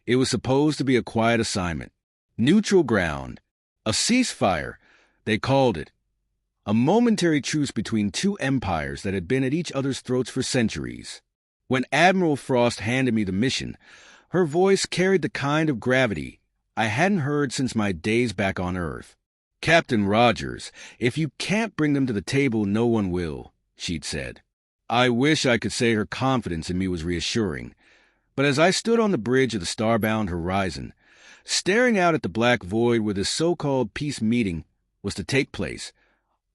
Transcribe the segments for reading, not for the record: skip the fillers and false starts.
It was supposed to be a quiet assignment. Neutral ground. A ceasefire, they called it. A momentary truce between two empires that had been at each other's throats for centuries. When Admiral Frost handed me the mission, her voice carried the kind of gravity I hadn't heard since my days back on Earth. "Captain Rogers, if you can't bring them to the table, no one will," she'd said. I wish I could say her confidence in me was reassuring, but as I stood on the bridge of the starbound horizon, staring out at the black void where this so-called peace meeting was to take place,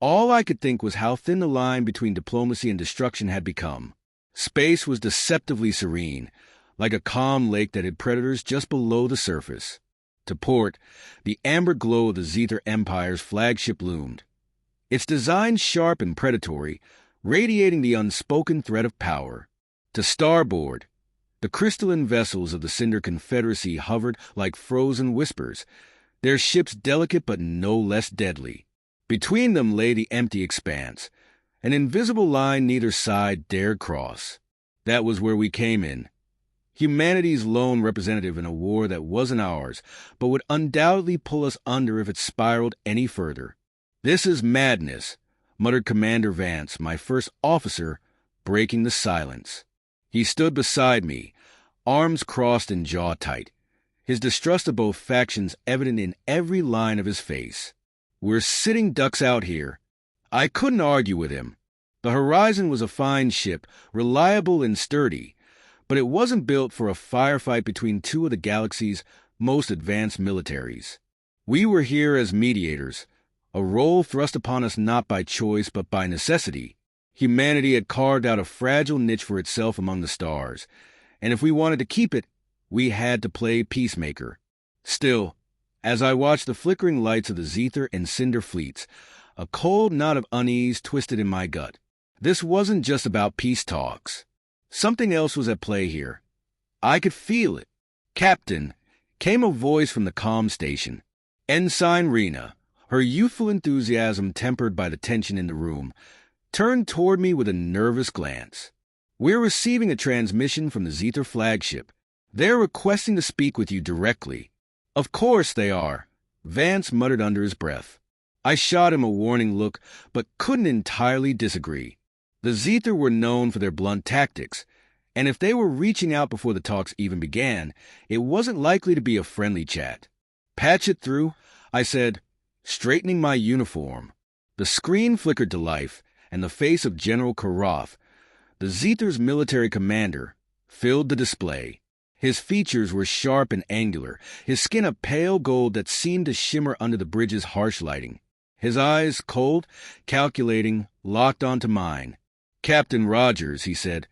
all I could think was how thin the line between diplomacy and destruction had become. Space was deceptively serene, like a calm lake that had predators just below the surface. To port, the amber glow of the Zether Empire's flagship loomed, its design sharp and predatory, radiating the unspoken threat of power. To starboard, the crystalline vessels of the Cinder Confederacy hovered like frozen whispers, their ships delicate but no less deadly. Between them lay the empty expanse, an invisible line neither side dared cross. That was where we came in. Humanity's lone representative in a war that wasn't ours, but would undoubtedly pull us under if it spiraled any further. "This is madness," muttered Commander Vance, my first officer, breaking the silence. He stood beside me, arms crossed and jaw tight, his distrust of both factions evident in every line of his face. "We're sitting ducks out here." I couldn't argue with him. The Horizon was a fine ship, reliable and sturdy, but it wasn't built for a firefight between two of the galaxy's most advanced militaries. We were here as mediators, a role thrust upon us not by choice but by necessity. Humanity had carved out a fragile niche for itself among the stars, and if we wanted to keep it, we had to play peacemaker. Still, as I watched the flickering lights of the Zether and Cinder fleets, a cold knot of unease twisted in my gut. This wasn't just about peace talks. Something else was at play here. I could feel it. "Captain," came a voice from the comm station. Ensign Rena, her youthful enthusiasm tempered by the tension in the room, turned toward me with a nervous glance. "We're receiving a transmission from the Zether flagship. They're requesting to speak with you directly." "Of course they are," Vance muttered under his breath. I shot him a warning look, but couldn't entirely disagree. The Zether were known for their blunt tactics, and if they were reaching out before the talks even began, it wasn't likely to be a friendly chat. "Patch it through," I said, straightening my uniform. The screen flickered to life, and the face of General Karoth, the Zether's military commander, filled the display. His features were sharp and angular, his skin a pale gold that seemed to shimmer under the bridge's harsh lighting. His eyes, cold, calculating, locked onto mine. "Captain Rogers," he said,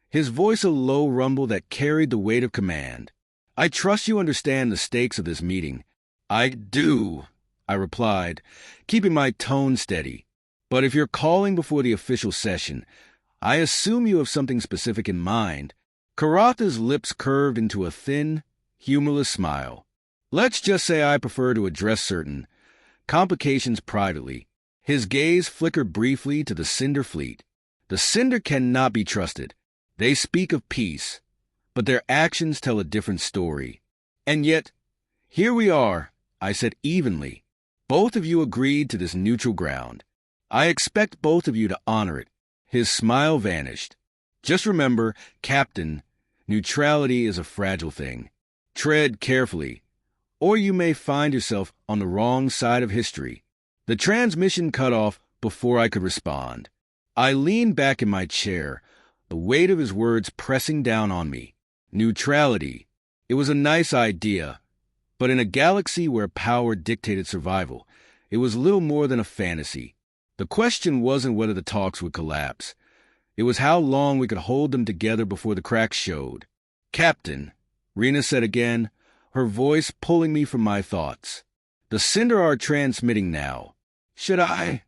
his voice a low rumble that carried the weight of command. "I trust you understand the stakes of this meeting." "I do," I replied, keeping my tone steady. "But if you're calling before the official session, I assume you have something specific in mind." Karatha's lips curved into a thin, humorless smile. "Let's just say I prefer to address certain complications privately." His gaze flickered briefly to the Cinder fleet. "The Cinder cannot be trusted. They speak of peace, but their actions tell a different story. And yet, here we are," I said evenly. "Both of you agreed to this neutral ground. I expect both of you to honor it." His smile vanished. "Just remember, Captain, neutrality is a fragile thing. Tread carefully, or you may find yourself on the wrong side of history." The transmission cut off before I could respond. I leaned back in my chair, the weight of his words pressing down on me. Neutrality. It was a nice idea, but in a galaxy where power dictated survival, it was little more than a fantasy. The question wasn't whether the talks would collapse. It was how long we could hold them together before the cracks showed. "Captain," Rena said again, her voice pulling me from my thoughts. "The Cinder are transmitting now. Should I—"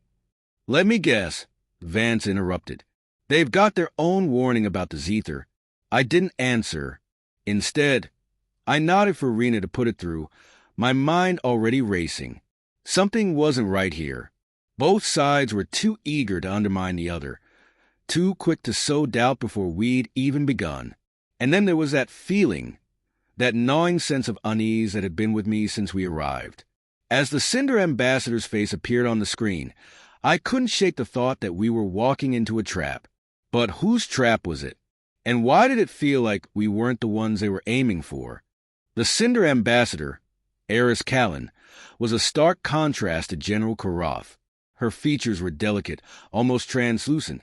"Let me guess," Vance interrupted. "They've got their own warning about the Zether." I didn't answer. Instead, I nodded for Rena to put it through, my mind already racing. Something wasn't right here. Both sides were too eager to undermine the other, too quick to sow doubt before we'd even begun. And then there was that feeling, that gnawing sense of unease that had been with me since we arrived. As the Cinder Ambassador's face appeared on the screen, I couldn't shake the thought that we were walking into a trap. But whose trap was it? And why did it feel like we weren't the ones they were aiming for? The Cinder Ambassador, Eris Callan, was a stark contrast to General Karoth. Her features were delicate, almost translucent,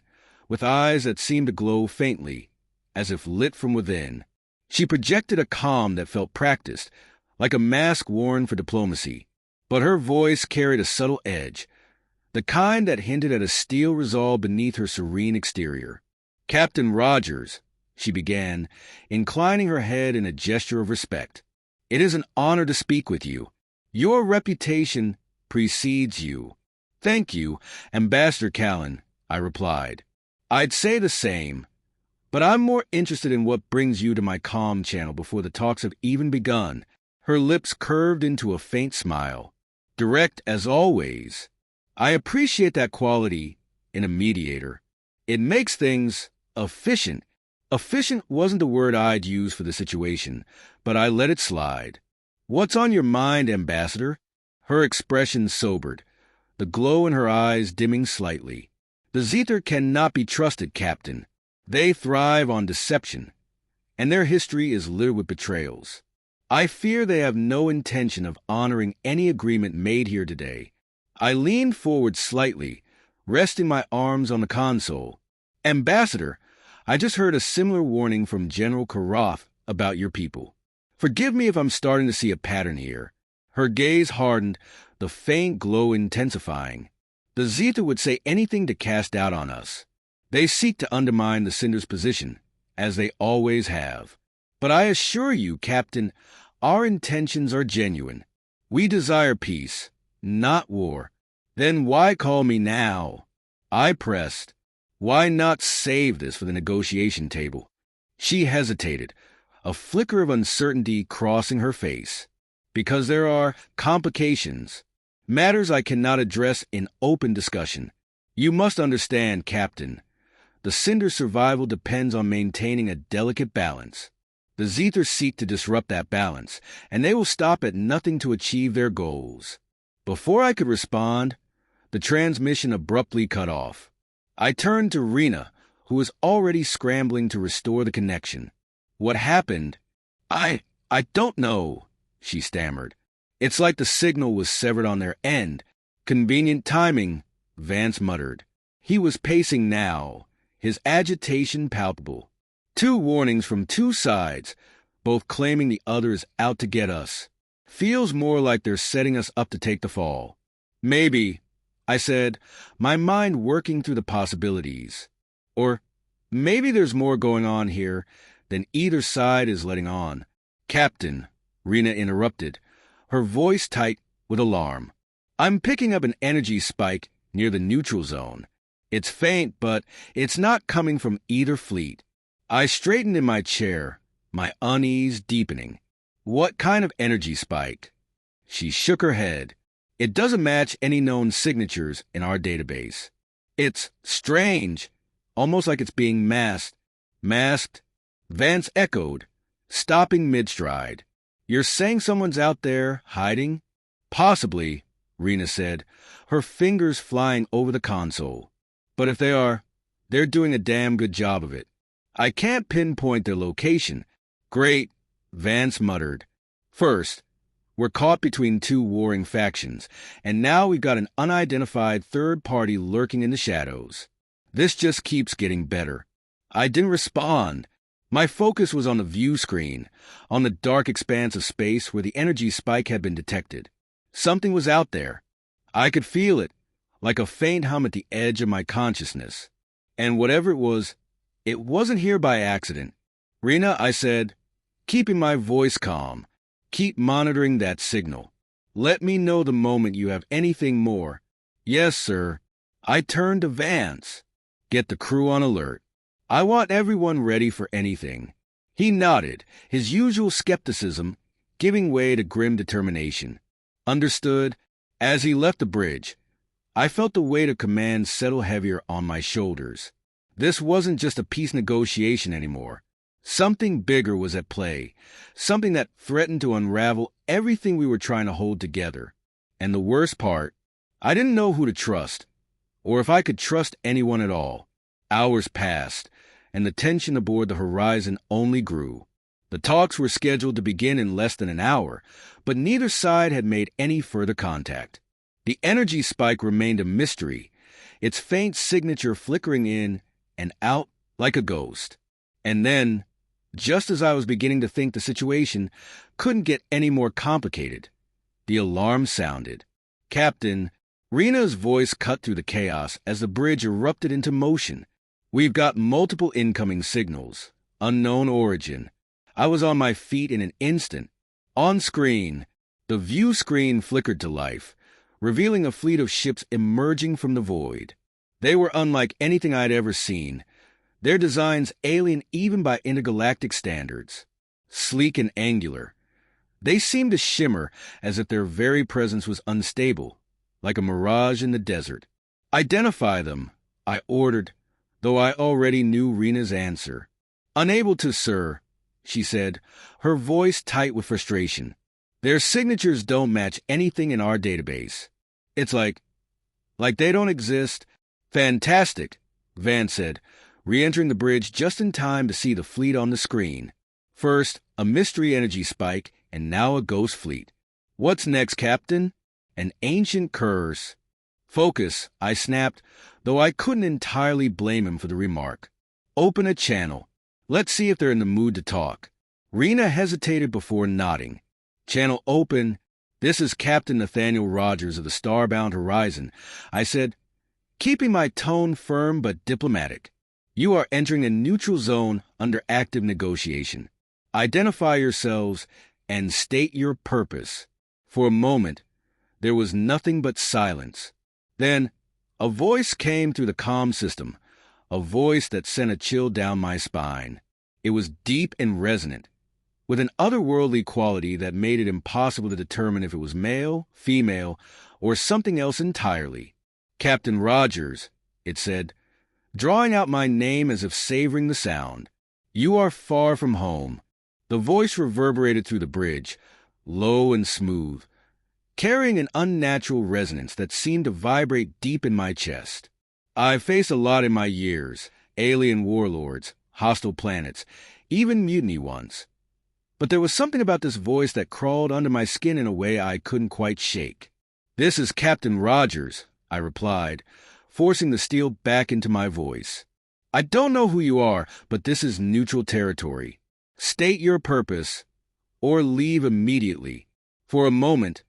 with eyes that seemed to glow faintly, as if lit from within. She projected a calm that felt practiced, like a mask worn for diplomacy. But her voice carried a subtle edge, the kind that hinted at a steel resolve beneath her serene exterior. "Captain Rogers," she began, inclining her head in a gesture of respect, "it is an honor to speak with you. Your reputation precedes you." "Thank you, Ambassador Callan," I replied. "I'd say the same, but I'm more interested in what brings you to my comm channel before the talks have even begun." Her lips curved into a faint smile. "Direct as always. I appreciate that quality in a mediator. It makes things efficient." Efficient wasn't the word I'd use for the situation, but I let it slide. "What's on your mind, Ambassador?" Her expression sobered, the glow in her eyes dimming slightly. "The Zethar cannot be trusted, Captain. They thrive on deception, and their history is littered with betrayals. I fear they have no intention of honoring any agreement made here today." I leaned forward slightly, resting my arms on the console. "Ambassador, I just heard a similar warning from General Karoth about your people. Forgive me if I'm starting to see a pattern here." Her gaze hardened, the faint glow intensifying. "The Zethar would say anything to cast doubt on us. They seek to undermine the Cinder's position, as they always have. But I assure you, Captain, our intentions are genuine. We desire peace, not war." "Then why call me now?" I pressed. "Why not save this for the negotiation table?" She hesitated, a flicker of uncertainty crossing her face. "Because there are complications, matters I cannot address in open discussion. You must understand, Captain. The Cinder's survival depends on maintaining a delicate balance. The Zethar seek to disrupt that balance, and they will stop at nothing to achieve their goals." Before I could respond, the transmission abruptly cut off. I turned to Rena, who was already scrambling to restore the connection. "What happened?" I don't know," she stammered. "It's like the signal was severed on their end." "Convenient timing," Vance muttered. He was pacing now, his agitation palpable. "Two warnings from two sides, both claiming the other is out to get us. Feels more like they're setting us up to take the fall." "Maybe," I said, my mind working through the possibilities. "Or maybe there's more going on here than either side is letting on." "Captain," Rena interrupted, her voice tight with alarm. "I'm picking up an energy spike near the neutral zone. It's faint, but it's not coming from either fleet." I straightened in my chair, my unease deepening. "What kind of energy spike?" She shook her head. "It doesn't match any known signatures in our database. It's strange, almost like it's being masked." "Masked?" Vance echoed, stopping mid-stride. "You're saying someone's out there, hiding?" "Possibly," Rena said, her fingers flying over the console. "But if they are, they're doing a damn good job of it. I can't pinpoint their location." "Great," Vance muttered. "First, we're caught between two warring factions, and now we've got an unidentified third party lurking in the shadows. This just keeps getting better." I didn't respond. My focus was on the view screen, on the dark expanse of space where the energy spike had been detected. Something was out there. I could feel it, like a faint hum at the edge of my consciousness. And whatever it wasn't here by accident. "Rena," I said, keeping my voice calm, "keep monitoring that signal. Let me know the moment you have anything more." "Yes, sir." I turned to Vance. "Get the crew on alert. I want everyone ready for anything." He nodded, his usual skepticism giving way to grim determination. "Understood." As he left the bridge, I felt the weight of command settle heavier on my shoulders. This wasn't just a peace negotiation anymore. Something bigger was at play, something that threatened to unravel everything we were trying to hold together. And the worst part, I didn't know who to trust, or if I could trust anyone at all. Hours passed, and the tension aboard the Horizon only grew. The talks were scheduled to begin in less than an hour, but neither side had made any further contact. The energy spike remained a mystery, its faint signature flickering in and out like a ghost. And then, just as I was beginning to think the situation couldn't get any more complicated, the alarm sounded. Captain, Rena's voice cut through the chaos as the bridge erupted into motion. "We've got multiple incoming signals. Unknown origin." I was on my feet in an instant. On screen, the view screen flickered to life, revealing a fleet of ships emerging from the void. They were unlike anything I'd ever seen, their designs alien even by intergalactic standards. Sleek and angular, they seemed to shimmer as if their very presence was unstable, like a mirage in the desert. "Identify them," I ordered, though I already knew Rena's answer. "Unable to, sir," she said, her voice tight with frustration. "Their signatures don't match anything in our database. It's like they don't exist." "Fantastic," Van said, re-entering the bridge just in time to see the fleet on the screen. First, a mystery energy spike, and now a ghost fleet. "What's next, Captain?" "An ancient curse." "Focus," I snapped, though I couldn't entirely blame him for the remark. "Open a channel. Let's see if they're in the mood to talk." Rena hesitated before nodding. "Channel open. This is Captain Nathaniel Rogers of the Starbound Horizon," I said, keeping my tone firm but diplomatic. "You are entering a neutral zone under active negotiation. Identify yourselves and state your purpose." For a moment, there was nothing but silence. Then, a voice came through the comm system, a voice that sent a chill down my spine. It was deep and resonant, with an otherworldly quality that made it impossible to determine if it was male, female, or something else entirely. "Captain Rogers," it said, drawing out my name as if savoring the sound. "You are far from home." The voice reverberated through the bridge, low and smooth, carrying an unnatural resonance that seemed to vibrate deep in my chest. "I've faced a lot in my years, alien warlords, hostile planets, even mutiny ones. But there was something about this voice that crawled under my skin in a way I couldn't quite shake." "This is Captain Rogers," I replied, forcing the steel back into my voice. "I don't know who you are, but this is neutral territory. State your purpose, or leave immediately." For a moment,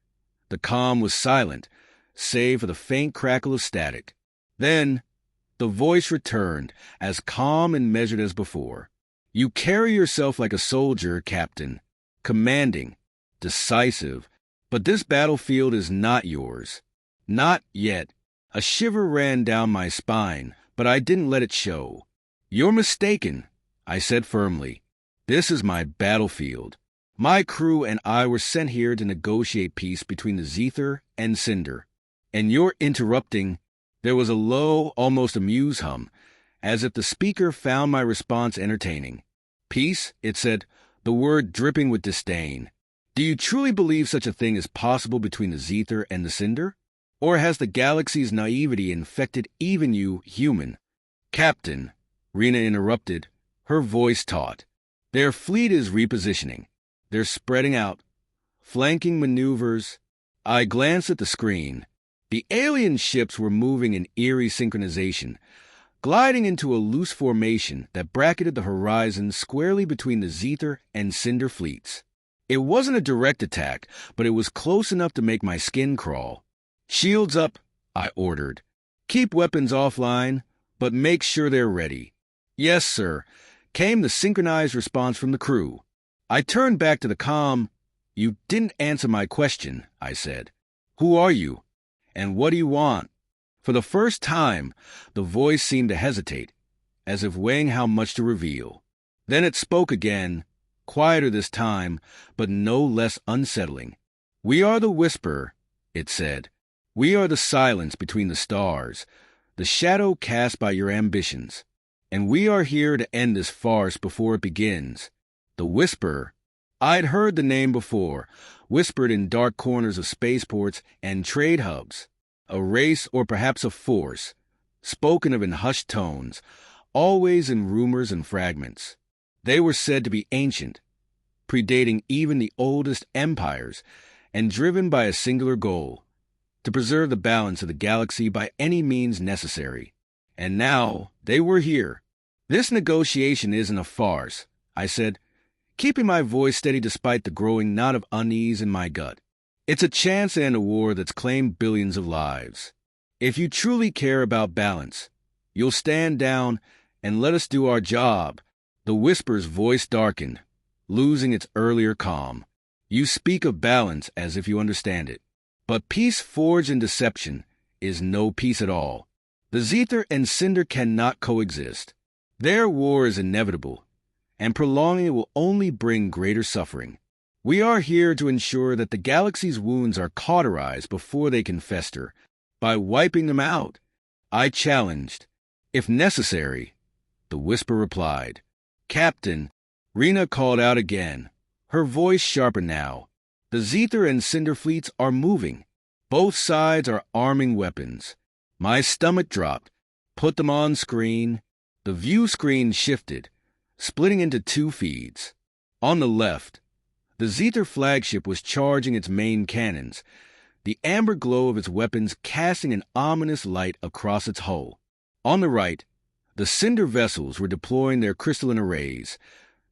the comm was silent, save for the faint crackle of static. Then, the voice returned, as calm and measured as before. "You carry yourself like a soldier, Captain. Commanding, decisive, but this battlefield is not yours. Not yet." A shiver ran down my spine, but I didn't let it show. "You're mistaken," I said firmly. "This is my battlefield. My crew and I were sent here to negotiate peace between the Zether and Cinder. And you're interrupting." There was a low, almost amused hum, as if the speaker found my response entertaining. "Peace," it said, the word dripping with disdain. "Do you truly believe such a thing is possible between the Zether and the Cinder? Or has the galaxy's naivety infected even you, human?" "Captain," Rena interrupted, her voice taut. "Their fleet is repositioning. They're spreading out, flanking maneuvers." I glanced at the screen. The alien ships were moving in eerie synchronization, gliding into a loose formation that bracketed the horizon squarely between the Zether and Cinder fleets. It wasn't a direct attack, but it was close enough to make my skin crawl. "Shields up," I ordered. "Keep weapons offline, but make sure they're ready." "Yes, sir," came the synchronized response from the crew. I turned back to the comm. "You didn't answer my question," I said. "Who are you? And what do you want?" For the first time, the voice seemed to hesitate, as if weighing how much to reveal. Then it spoke again, quieter this time, but no less unsettling. "We are the whisper," it said. "We are the silence between the stars, the shadow cast by your ambitions. and we are here to end this farce before it begins. The Whisper. I'd heard the name before, whispered in dark corners of spaceports and trade hubs. A race or perhaps a force, spoken of in hushed tones, always in rumors and fragments. They were said to be ancient, predating even the oldest empires, and driven by a singular goal, to preserve the balance of the galaxy by any means necessary. And now they were here. This negotiation isn't a farce, I said, keeping my voice steady despite the growing knot of unease in my gut. It's a chance to end a war that's claimed billions of lives. If you truly care about balance, you'll stand down and let us do our job. The Whisper's voice darkened, losing its earlier calm. You speak of balance as if you understand it. But peace forged in deception is no peace at all. The Zither and Cinder cannot coexist. Their war is inevitable, and prolonging it will only bring greater suffering. We are here to ensure that the galaxy's wounds are cauterized before they can fester, by wiping them out. I challenged. If necessary, the Whisper replied. Captain, Rena called out again, her voice sharper now. The Zither and Cinder fleets are moving. Both sides are arming weapons. My stomach dropped. Put them on screen. The view screen shifted, splitting into two feeds. On the left, the Zither flagship was charging its main cannons, the amber glow of its weapons casting an ominous light across its hull. On the right, the Cinder vessels were deploying their crystalline arrays,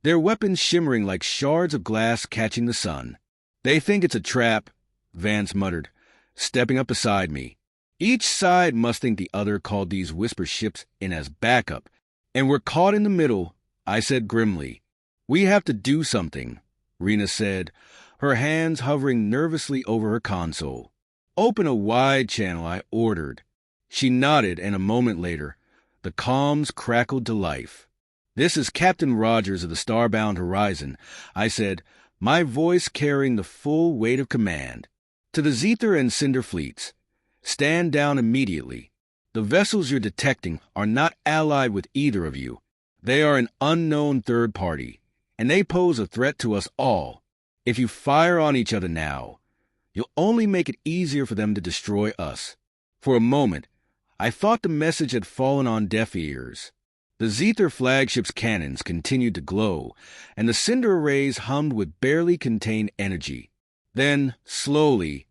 their weapons shimmering like shards of glass catching the sun. They think it's a trap, Vance muttered, stepping up beside me. Each side must think the other called these Whisper ships in as backup, and we're caught in the middle, I said grimly. We have to do something, Rena said, her hands hovering nervously over her console. Open a wide channel, I ordered. She nodded, and a moment later, the comms crackled to life. This is Captain Rogers of the Starbound Horizon, I said, my voice carrying the full weight of command. To the Zither and Cinder fleets, stand down immediately. The vessels you're detecting are not allied with either of you. They are an unknown third party, and they pose a threat to us all. If you fire on each other now, you'll only make it easier for them to destroy us. For a moment, I thought the message had fallen on deaf ears. The Zither flagship's cannons continued to glow, and the Cinder arrays hummed with barely contained energy. Then, slowly,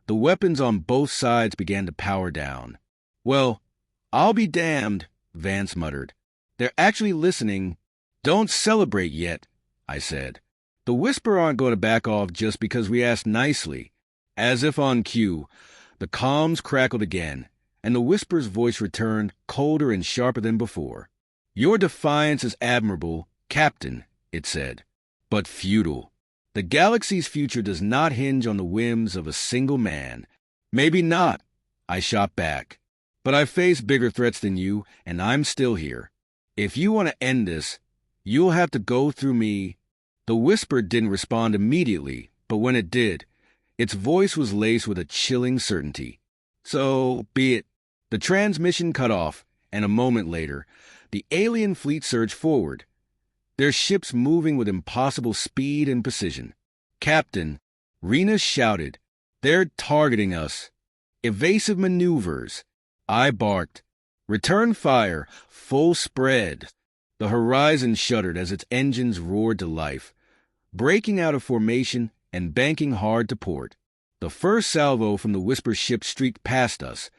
the weapons on both sides began to power down. Well, I'll be damned, Vance muttered. They're actually listening. Don't celebrate yet, I said. The Whisper aren't going to back off just because we asked nicely. As if on cue, the comms crackled again, and the Whisper's voice returned, colder and sharper than before. Your defiance is admirable, Captain, it said, but futile. The galaxy's future does not hinge on the whims of a single man. Maybe not, I shot back. But I've faced bigger threats than you, and I'm still here. If you want to end this, you'll have to go through me. The Whisper didn't respond immediately, but when it did, its voice was laced with a chilling certainty. So be it. The transmission cut off, and a moment later, the alien fleet surged forward, their ships moving with impossible speed and precision. Captain, Rena shouted, they're targeting us. Evasive maneuvers. I barked. Return fire, full spread. The horizon shuddered as its engines roared to life, breaking out of formation and banking hard to port. The first salvo from the Whisper ship streaked past us,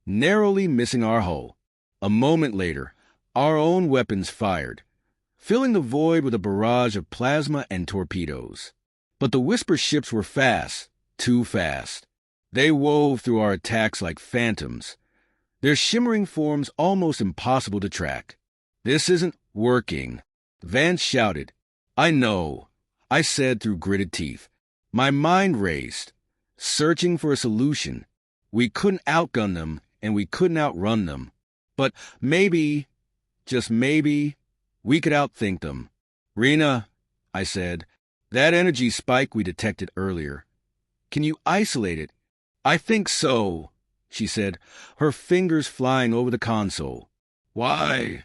narrowly missing our hull. A moment later, our own weapons fired, filling the void with a barrage of plasma and torpedoes. But the Whisper ships were fast, too fast. They wove through our attacks like phantoms, their shimmering forms almost impossible to track. This isn't working, Vance shouted. I know, I said through gritted teeth. My mind raced, searching for a solution. We couldn't outgun them, and we couldn't outrun them. But maybe, just maybe, we could outthink them. Rena, I said, that energy spike we detected earlier. Can you isolate it? I think so, she said, her fingers flying over the console. Why?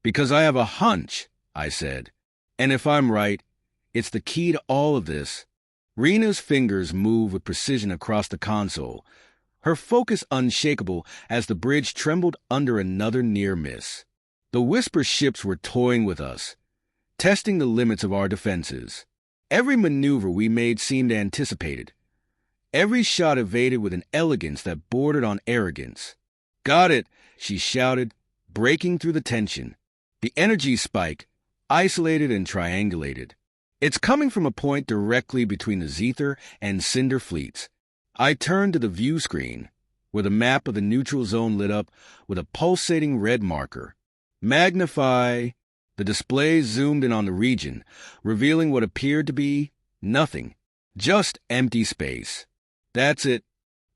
Because I have a hunch, I said. And if I'm right, it's the key to all of this. Rena's fingers moved with precision across the console, her focus unshakable as the bridge trembled under another near miss. The Whisper ships were toying with us, testing the limits of our defenses. Every maneuver we made seemed anticipated. Every shot evaded with an elegance that bordered on arrogance. "Got it," she shouted, breaking through the tension. The energy spike, isolated and triangulated. "It's coming from a point directly between the Zephyr and Cinder fleets." I turned to the view screen, where the map of the neutral zone lit up with a pulsating red marker. "Magnify." The display zoomed in on the region, revealing what appeared to be nothing, just empty space. "That's it?"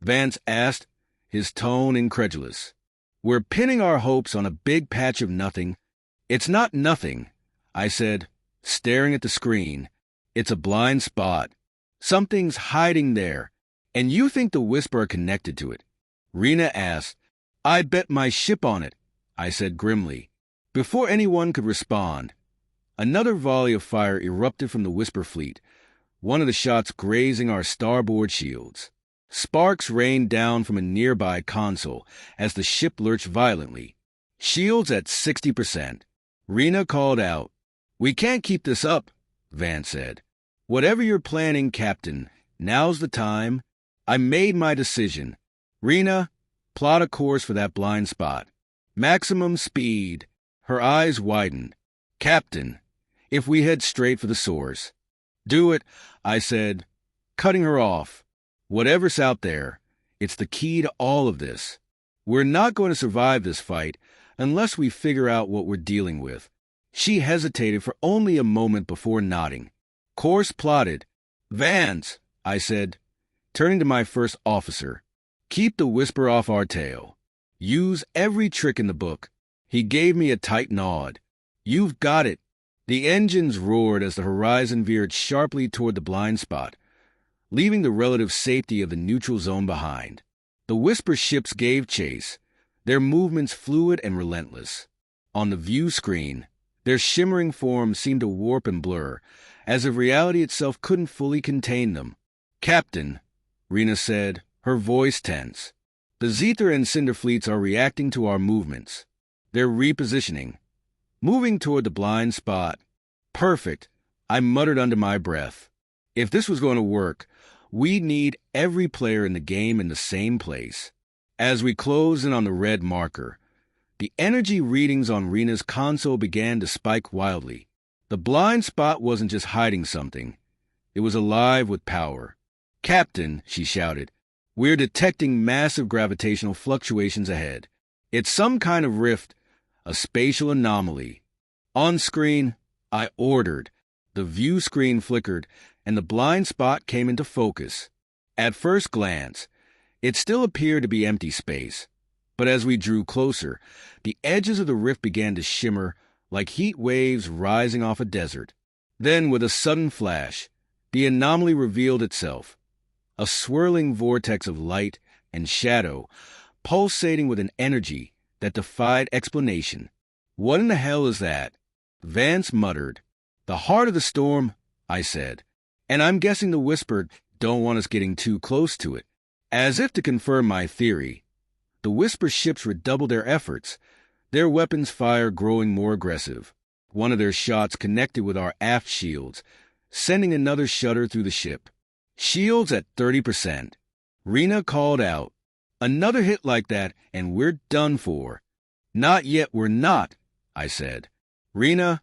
Vance asked, his tone incredulous. "We're pinning our hopes on a big patch of nothing." "It's not nothing," I said, staring at the screen. "It's a blind spot. Something's hiding there, and you think the Whisper are connected to it." Rena asked. "I bet my ship on it," I said grimly. Before anyone could respond, another volley of fire erupted from the Whisper fleet, one of the shots grazing our starboard shields. Sparks rained down from a nearby console as the ship lurched violently. "Shields at 60%. Rena called out. "We can't keep this up," Vance said. "Whatever you're planning, Captain, now's the time." I made my decision. "Rena, plot a course for that blind spot. Maximum speed." Her eyes widened. "Captain, if we head straight for the source." "Do it," I said, cutting her off. "Whatever's out there, it's the key to all of this. We're not going to survive this fight unless we figure out what we're dealing with." She hesitated for only a moment before nodding. "Course plotted." "Vance," I said, turning to my first officer, "keep the Whisper off our tail. Use every trick in the book." He gave me a tight nod. "You've got it." The engines roared as the horizon veered sharply toward the blind spot, leaving the relative safety of the neutral zone behind. The Whisper ships gave chase, their movements fluid and relentless. On the view screen, their shimmering forms seemed to warp and blur, as if reality itself couldn't fully contain them. "Captain," Rena said, her voice tense, "the Zephyr and Cinder fleets are reacting to our movements. They're repositioning, moving toward the blind spot." "Perfect," I muttered under my breath. If this was going to work, we'd need every player in the game in the same place. As we closed in on the red marker, the energy readings on Rena's console began to spike wildly. The blind spot wasn't just hiding something. It was alive with power. "Captain," she shouted, "we're detecting massive gravitational fluctuations ahead. It's some kind of rift, a spatial anomaly." On screen, I ordered. The view screen flickered, and the blind spot came into focus. At first glance, it still appeared to be empty space. But as we drew closer, the edges of the rift began to shimmer like heat waves rising off a desert. Then, with a sudden flash, the anomaly revealed itself. A swirling vortex of light and shadow, pulsating with an energy that defied explanation. "What in the hell is that?" Vance muttered. "The heart of the storm," I said. "And I'm guessing the Whisper don't want us getting too close to it." As if to confirm my theory, the Whisper ships redoubled their efforts, their weapons fire growing more aggressive. One of their shots connected with our aft shields, sending another shudder through the ship. "Shields at 30%. Rena called out. "Another hit like that, and we're done for." "Not yet, we're not," I said. "Rena,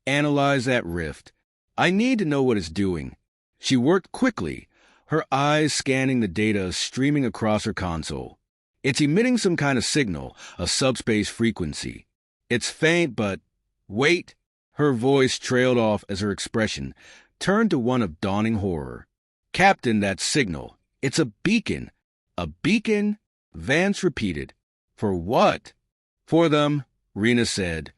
analyze that rift. I need to know what it's doing." She worked quickly, her eyes scanning the data streaming across her console. "It's emitting some kind of signal, a subspace frequency. It's faint, but..." "Wait!" Her voice trailed off as her expression turned to one of dawning horror. "Captain, that signal. It's a beacon." "A beacon?" Vance repeated. "For what?" "For them," Rena said,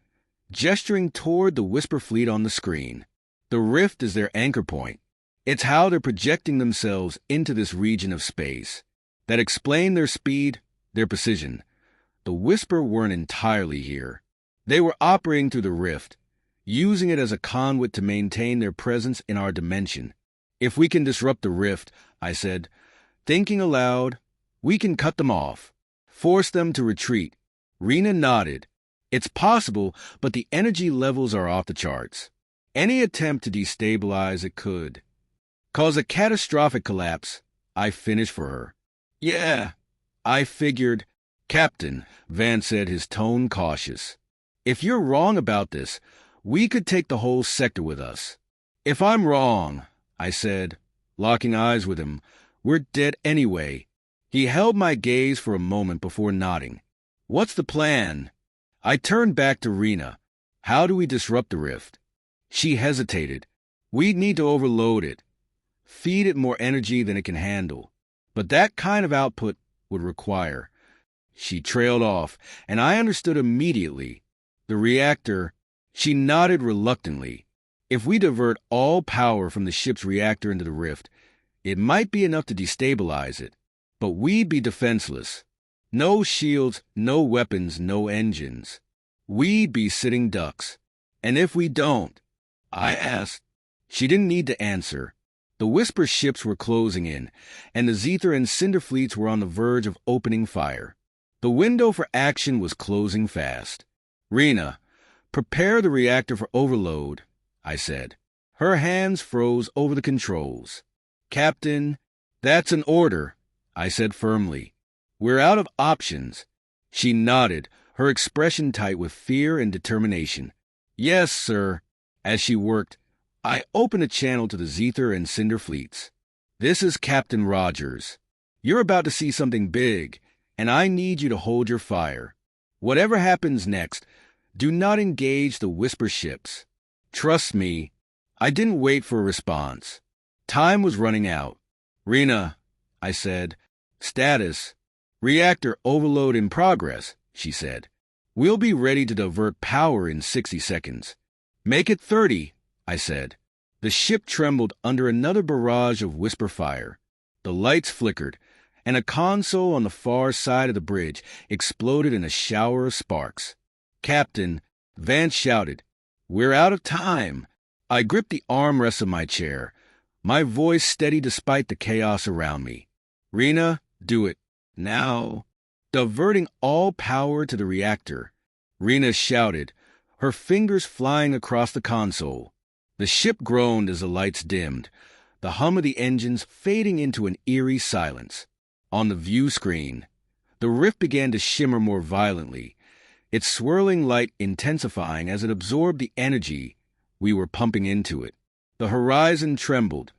gesturing toward the Whisper fleet on the screen. "The rift is their anchor point. It's how they're projecting themselves into this region of space. That explained their speed, their precision. The Whisper weren't entirely here. They were operating through the rift, using it as a conduit to maintain their presence in our dimension. If we can disrupt the rift, I said, thinking aloud, we can cut them off, force them to retreat. Rena nodded. It's possible, but the energy levels are off the charts. Any attempt to destabilize it could cause a catastrophic collapse. I finished for her. Yeah, I figured. Captain, Vance said, his tone cautious. If you're wrong about this, we could take the whole sector with us. If I'm wrong, I said, locking eyes with him, we're dead anyway. He held my gaze for a moment before nodding. What's the plan? I turned back to Rena. How do we disrupt the rift? She hesitated. We'd need to overload it, feed it more energy than it can handle. But that kind of output would require. She trailed off, and I understood immediately. The reactor. She nodded reluctantly. If we divert all power from the ship's reactor into the rift, it might be enough to destabilize it. But we'd be defenseless. No shields, no weapons, no engines. We'd be sitting ducks. And if we don't? I asked. She didn't need to answer. The Whisper ships were closing in, and the Zether and Cinder fleets were on the verge of opening fire. The window for action was closing fast. Rena, prepare the reactor for overload, I said. Her hands froze over the controls. Captain, that's an order, I said firmly. We're out of options. She nodded, her expression tight with fear and determination. Yes, sir. As she worked, I opened a channel to the Zether and Cinder fleets. This is Captain Rogers. You're about to see something big, and I need you to hold your fire. Whatever happens next, do not engage the Whisper ships. Trust me. I didn't wait for a response. Time was running out. Rena, I said. Status. Reactor overload in progress, she said. We'll be ready to divert power in 60 seconds. Make it 30, I said. The ship trembled under another barrage of Whisper fire. The lights flickered, and a console on the far side of the bridge exploded in a shower of sparks. Captain, Vance shouted, we're out of time. I gripped the armrests of my chair, my voice steady despite the chaos around me. Rena, do it. Now. Diverting all power to the reactor. Rena shouted, her fingers flying across the console. The ship groaned as the lights dimmed, the hum of the engines fading into an eerie silence. On the view screen, the rift began to shimmer more violently, its swirling light intensifying as it absorbed the energy we were pumping into it. The horizon trembled,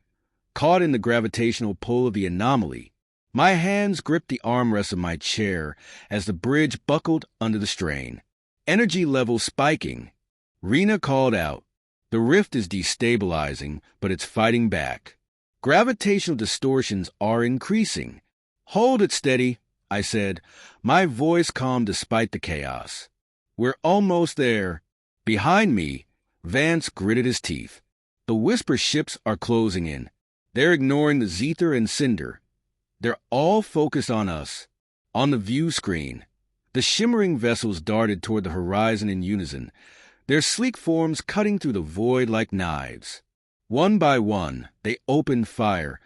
caught in the gravitational pull of the anomaly. My hands gripped the armrests of my chair as the bridge buckled under the strain. Energy levels spiking. Rena called out, the rift is destabilizing, but it's fighting back. Gravitational distortions are increasing. Hold it steady, I said, my voice calm despite the chaos. We're almost there. Behind me, Vance gritted his teeth. The Whisper ships are closing in. They're ignoring the Zether and Cinder. They're all focused on us. On the view screen, the shimmering vessels darted toward the horizon in unison, their sleek forms cutting through the void like knives. One by one, they opened fire,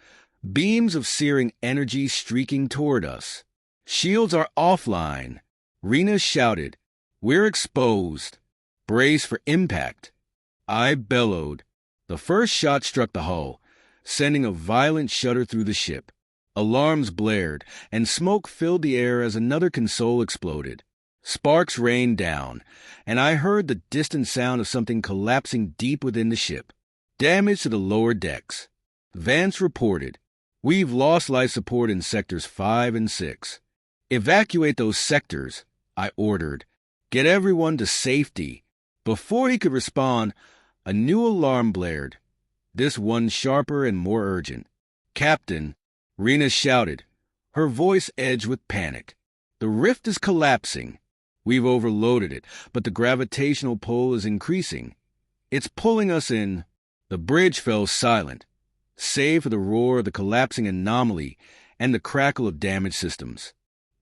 beams of searing energy streaking toward us. Shields are offline. Rena shouted, we're exposed. Brace for impact. I bellowed. The first shot struck the hull, sending a violent shudder through the ship. Alarms blared, and smoke filled the air as another console exploded. Sparks rained down, and I heard the distant sound of something collapsing deep within the ship. Damage to the lower decks. Vance reported, we've lost life support in sectors 5 and 6. Evacuate those sectors, I ordered. Get everyone to safety. Before he could respond, a new alarm blared, this one sharper and more urgent. Captain, Rena shouted, her voice edged with panic. The rift is collapsing. We've overloaded it, but the gravitational pull is increasing. It's pulling us in. The bridge fell silent, save for the roar of the collapsing anomaly and the crackle of damaged systems.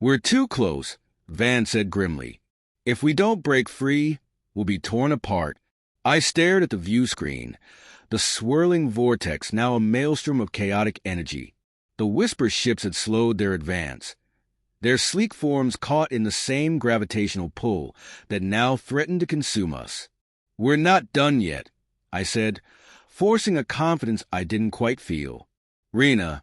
We're too close, Van said grimly. If we don't break free, will be torn apart. I stared at the view screen, the swirling vortex now a maelstrom of chaotic energy. The Whisper ships had slowed their advance, their sleek forms caught in the same gravitational pull that now threatened to consume us. "We're not done yet," I said, forcing a confidence I didn't quite feel. "Rena,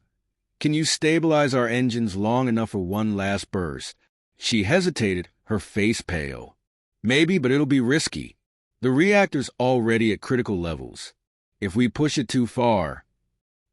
can you stabilize our engines long enough for one last burst?" She hesitated, her face pale. "Maybe, but it'll be risky. The reactor's already at critical levels. If we push it too far—"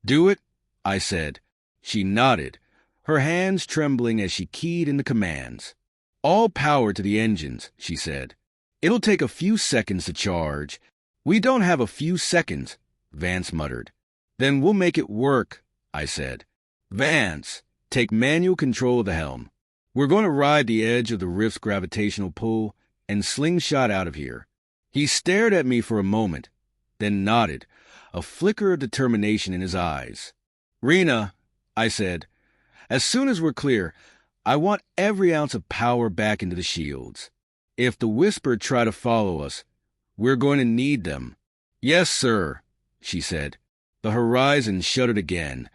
"Do it," I said. She nodded, her hands trembling as she keyed in the commands. "All power to the engines," she said. "It'll take a few seconds to charge." "We don't have a few seconds," Vance muttered. "Then we'll make it work," I said. "Vance, take manual control of the helm. We're going to ride the edge of the rift's gravitational pull and slingshot out of here." He stared at me for a moment, then nodded, a flicker of determination in his eyes. "Rena," I said, "as soon as we're clear, I want every ounce of power back into the shields. If the Whisper try to follow us, we're going to need them." "Yes, sir," she said. The horizon shuddered again,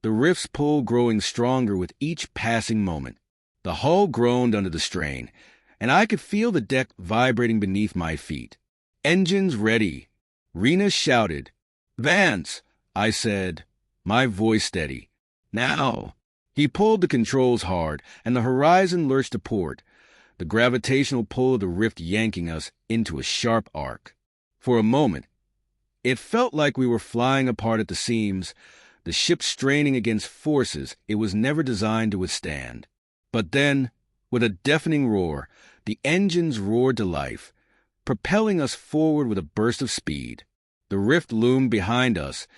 the rift's pull growing stronger with each passing moment. The hull groaned under the strain, and I could feel the deck vibrating beneath my feet. "Engines ready," Rena shouted. "Vance," I said, my voice steady. "Now." He pulled the controls hard, and the horizon lurched to port, the gravitational pull of the rift yanking us into a sharp arc. For a moment, it felt like we were flying apart at the seams, the ship straining against forces it was never designed to withstand. But then, with a deafening roar, the engines roared to life, propelling us forward with a burst of speed. The rift loomed behind us,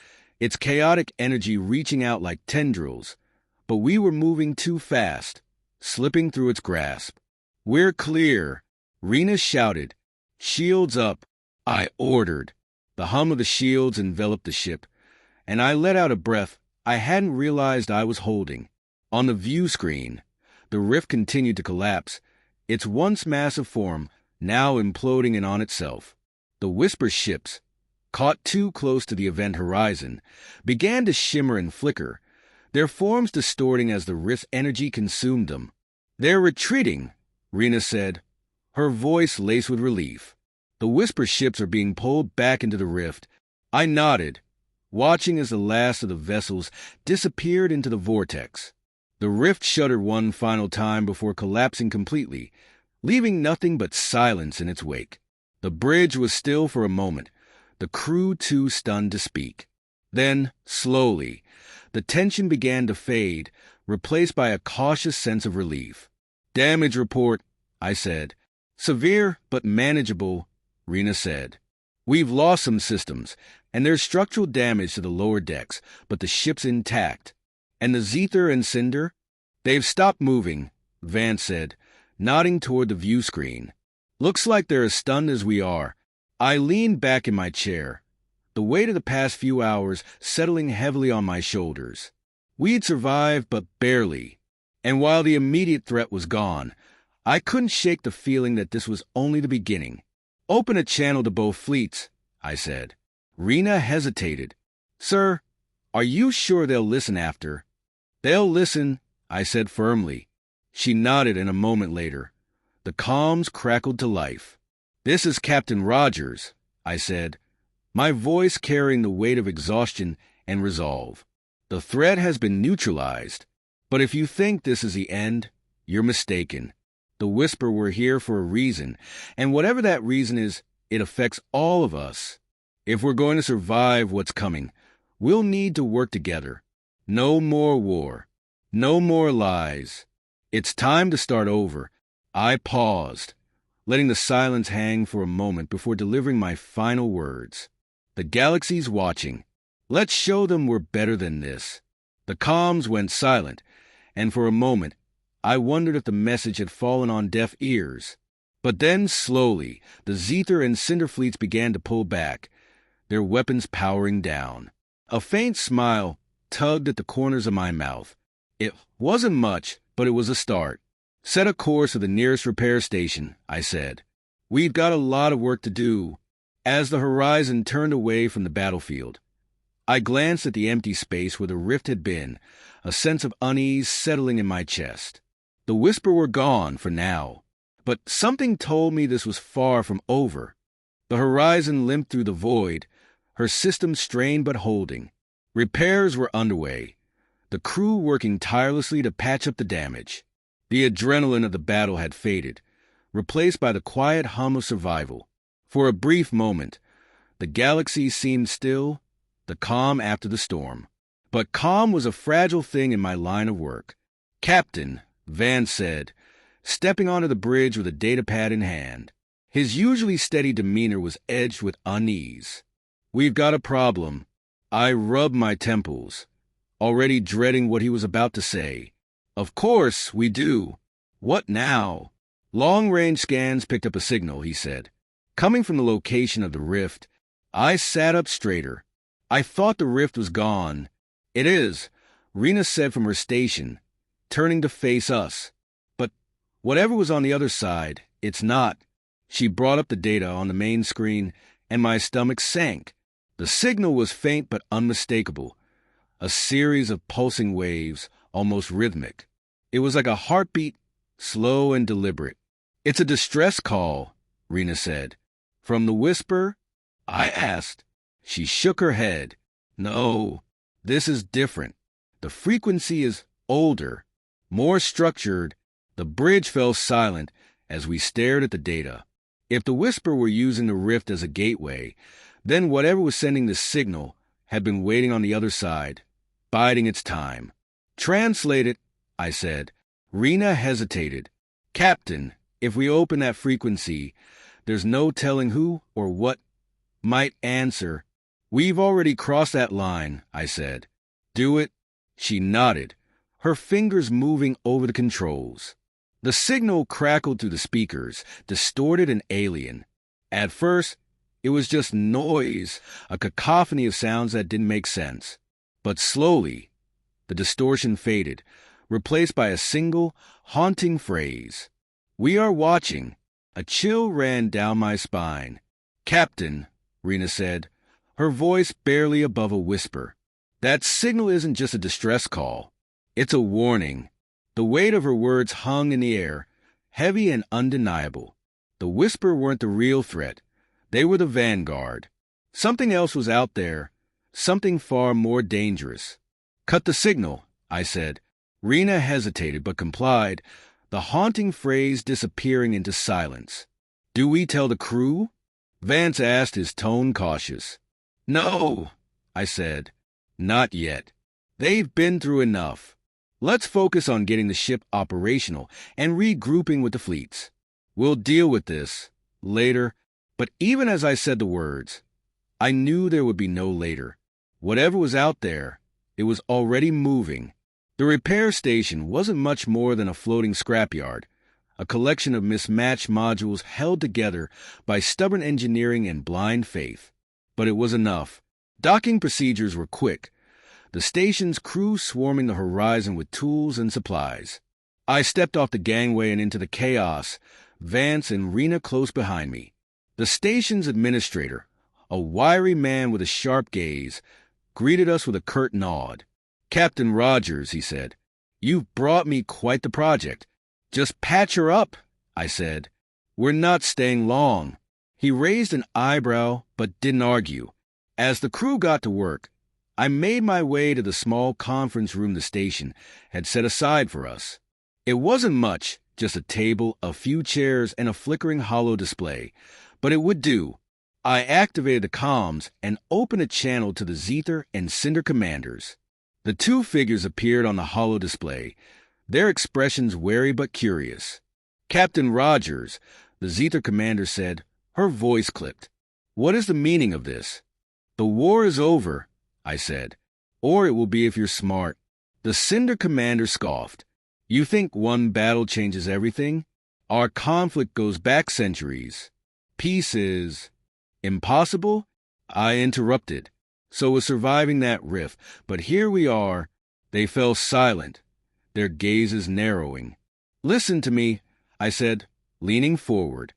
its chaotic energy reaching out like tendrils, but we were moving too fast, slipping through its grasp. "We're clear," Rena shouted. "Shields up," I ordered. The hum of the shields enveloped the ship, and I let out a breath I hadn't realized I was holding. On the view screen, the rift continued to collapse, its once massive form now imploding in on itself. The Whisper ships, caught too close to the event horizon, began to shimmer and flicker, their forms distorting as the rift's energy consumed them. "They're retreating," Rena said, her voice laced with relief. "The Whisper ships are being pulled back into the rift." I nodded, watching as the last of the vessels disappeared into the vortex. The rift shuddered one final time before collapsing completely, leaving nothing but silence in its wake. The bridge was still for a moment, the crew too stunned to speak. Then, slowly, the tension began to fade, replaced by a cautious sense of relief. "Damage report," I said. "Severe, but manageable," Rena said. "We've lost some systems, and there's structural damage to the lower decks, but the ship's intact." "And the Zether and Cinder?" "They've stopped moving," Vance said, nodding toward the view screen. "Looks like they're as stunned as we are." I leaned back in my chair, the weight of the past few hours settling heavily on my shoulders. We'd survived, but barely. And while the immediate threat was gone, I couldn't shake the feeling that this was only the beginning. "Open a channel to both fleets," I said. Rena hesitated. "Sir, are you sure they'll listen after?" "They'll listen," I said firmly. She nodded, and a moment later, the comms crackled to life. "This is Captain Rogers," I said, my voice carrying the weight of exhaustion and resolve. "The threat has been neutralized, but if you think this is the end, you're mistaken. The Whisper were here for a reason, and whatever that reason is, it affects all of us. If we're going to survive what's coming, we'll need to work together. No more war. No more lies. It's time to start over." I paused, letting the silence hang for a moment before delivering my final words. "The galaxy's watching. Let's show them we're better than this." The comms went silent, and for a moment, I wondered if the message had fallen on deaf ears. But then, slowly, the Zether and Cinder fleets began to pull back, their weapons powering down. A faint smile tugged at the corners of my mouth. It wasn't much, but it was a start. "Set a course to the nearest repair station," I said. We've got a lot of work to do. As the horizon turned away from the battlefield, I glanced at the empty space where the rift had been, a sense of unease settling in my chest. The Whisper were gone for now, but something told me this was far from over. The horizon limped through the void, her system strained but holding. Repairs were underway, the crew working tirelessly to patch up the damage. The adrenaline of the battle had faded, replaced by the quiet hum of survival. For a brief moment, the galaxy seemed still, the calm after the storm. But calm was a fragile thing in my line of work. "Captain," Vance said, stepping onto the bridge with a datapad in hand. His usually steady demeanor was edged with unease. "We've got a problem." I rubbed my temples, already dreading what he was about to say. "Of course, we do. What now?" "Long-range scans picked up a signal," he said. "Coming from the location of the rift." I sat up straighter. "I thought the rift was gone." "It is," Rena said from her station, turning to face us. "But whatever was on the other side, it's not." She brought up the data on the main screen, and my stomach sank. The signal was faint but unmistakable, a series of pulsing waves, almost rhythmic. It was like a heartbeat, slow and deliberate. "It's a distress call," Rena said. "From the Whisper?" I asked. She shook her head. "No, this is different. The frequency is older, more structured." The bridge fell silent as we stared at the data. If the Whisper were using the rift as a gateway, then whatever was sending the signal had been waiting on the other side, biding its time. "Translate it," I said. Rena hesitated. "Captain, if we open that frequency, there's no telling who or what might answer." "We've already crossed that line," I said. "Do it?" She nodded, her fingers moving over the controls. The signal crackled through the speakers, distorted and alien. At first, it was just noise, a cacophony of sounds that didn't make sense. But slowly, the distortion faded, replaced by a single, haunting phrase. "We are watching." A chill ran down my spine. "Captain," Rena said, her voice barely above a whisper, "that signal isn't just a distress call. It's a warning." The weight of her words hung in the air, heavy and undeniable. The Whisper weren't the real threat. They were the vanguard. Something else was out there, something far more dangerous. "Cut the signal," I said. Rena hesitated but complied, the haunting phrase disappearing into silence. "Do we tell the crew?" Vance asked, his tone cautious. "No," I said. "Not yet. They've been through enough. Let's focus on getting the ship operational and regrouping with the fleets. We'll deal with this later." But even as I said the words, I knew there would be no later. Whatever was out there, it was already moving. The repair station wasn't much more than a floating scrapyard, a collection of mismatched modules held together by stubborn engineering and blind faith. But it was enough. Docking procedures were quick, the station's crew swarming the horizon with tools and supplies. I stepped off the gangway and into the chaos, Vance and Rena close behind me. The station's administrator, a wiry man with a sharp gaze, greeted us with a curt nod. "Captain Rogers," he said, "you've brought me quite the project." "Just patch her up," I said. "We're not staying long." He raised an eyebrow but didn't argue. As the crew got to work, I made my way to the small conference room the station had set aside for us. It wasn't much, just a table, a few chairs, and a flickering holo display, but it would do. I activated the comms and opened a channel to the Zether and Cinder commanders. The two figures appeared on the holo display, their expressions wary but curious. "Captain Rogers," the Zether commander said, her voice clipped. "What is the meaning of this?" "The war is over," I said. "Or it will be if you're smart." The Cinder commander scoffed. "You think one battle changes everything? Our conflict goes back centuries. Peace is impossible?" I interrupted. "So was surviving that rift. But here we are." They fell silent, their gazes narrowing. "Listen to me," I said, leaning forward.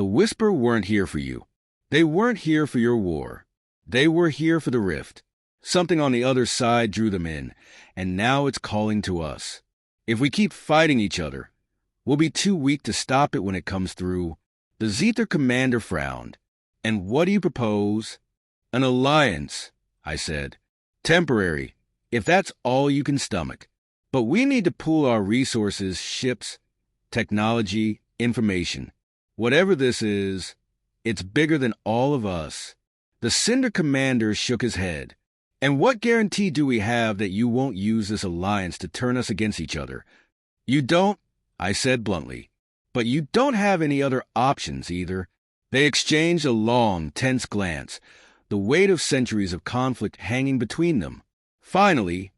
The Whisper weren't here for you. They weren't here for your war. They were here for the rift. Something on the other side drew them in, and now it's calling to us. If we keep fighting each other, we'll be too weak to stop it when it comes through. The Zither commander frowned. And what do you propose? An alliance, I said. Temporary, if that's all you can stomach. But we need to pool our resources, ships, technology, information. Whatever this is, it's bigger than all of us. The Cinder commander shook his head. And what guarantee do we have that you won't use this alliance to turn us against each other? You don't, I said bluntly. But you don't have any other options either. They exchanged a long, tense glance, the weight of centuries of conflict hanging between them. Finally,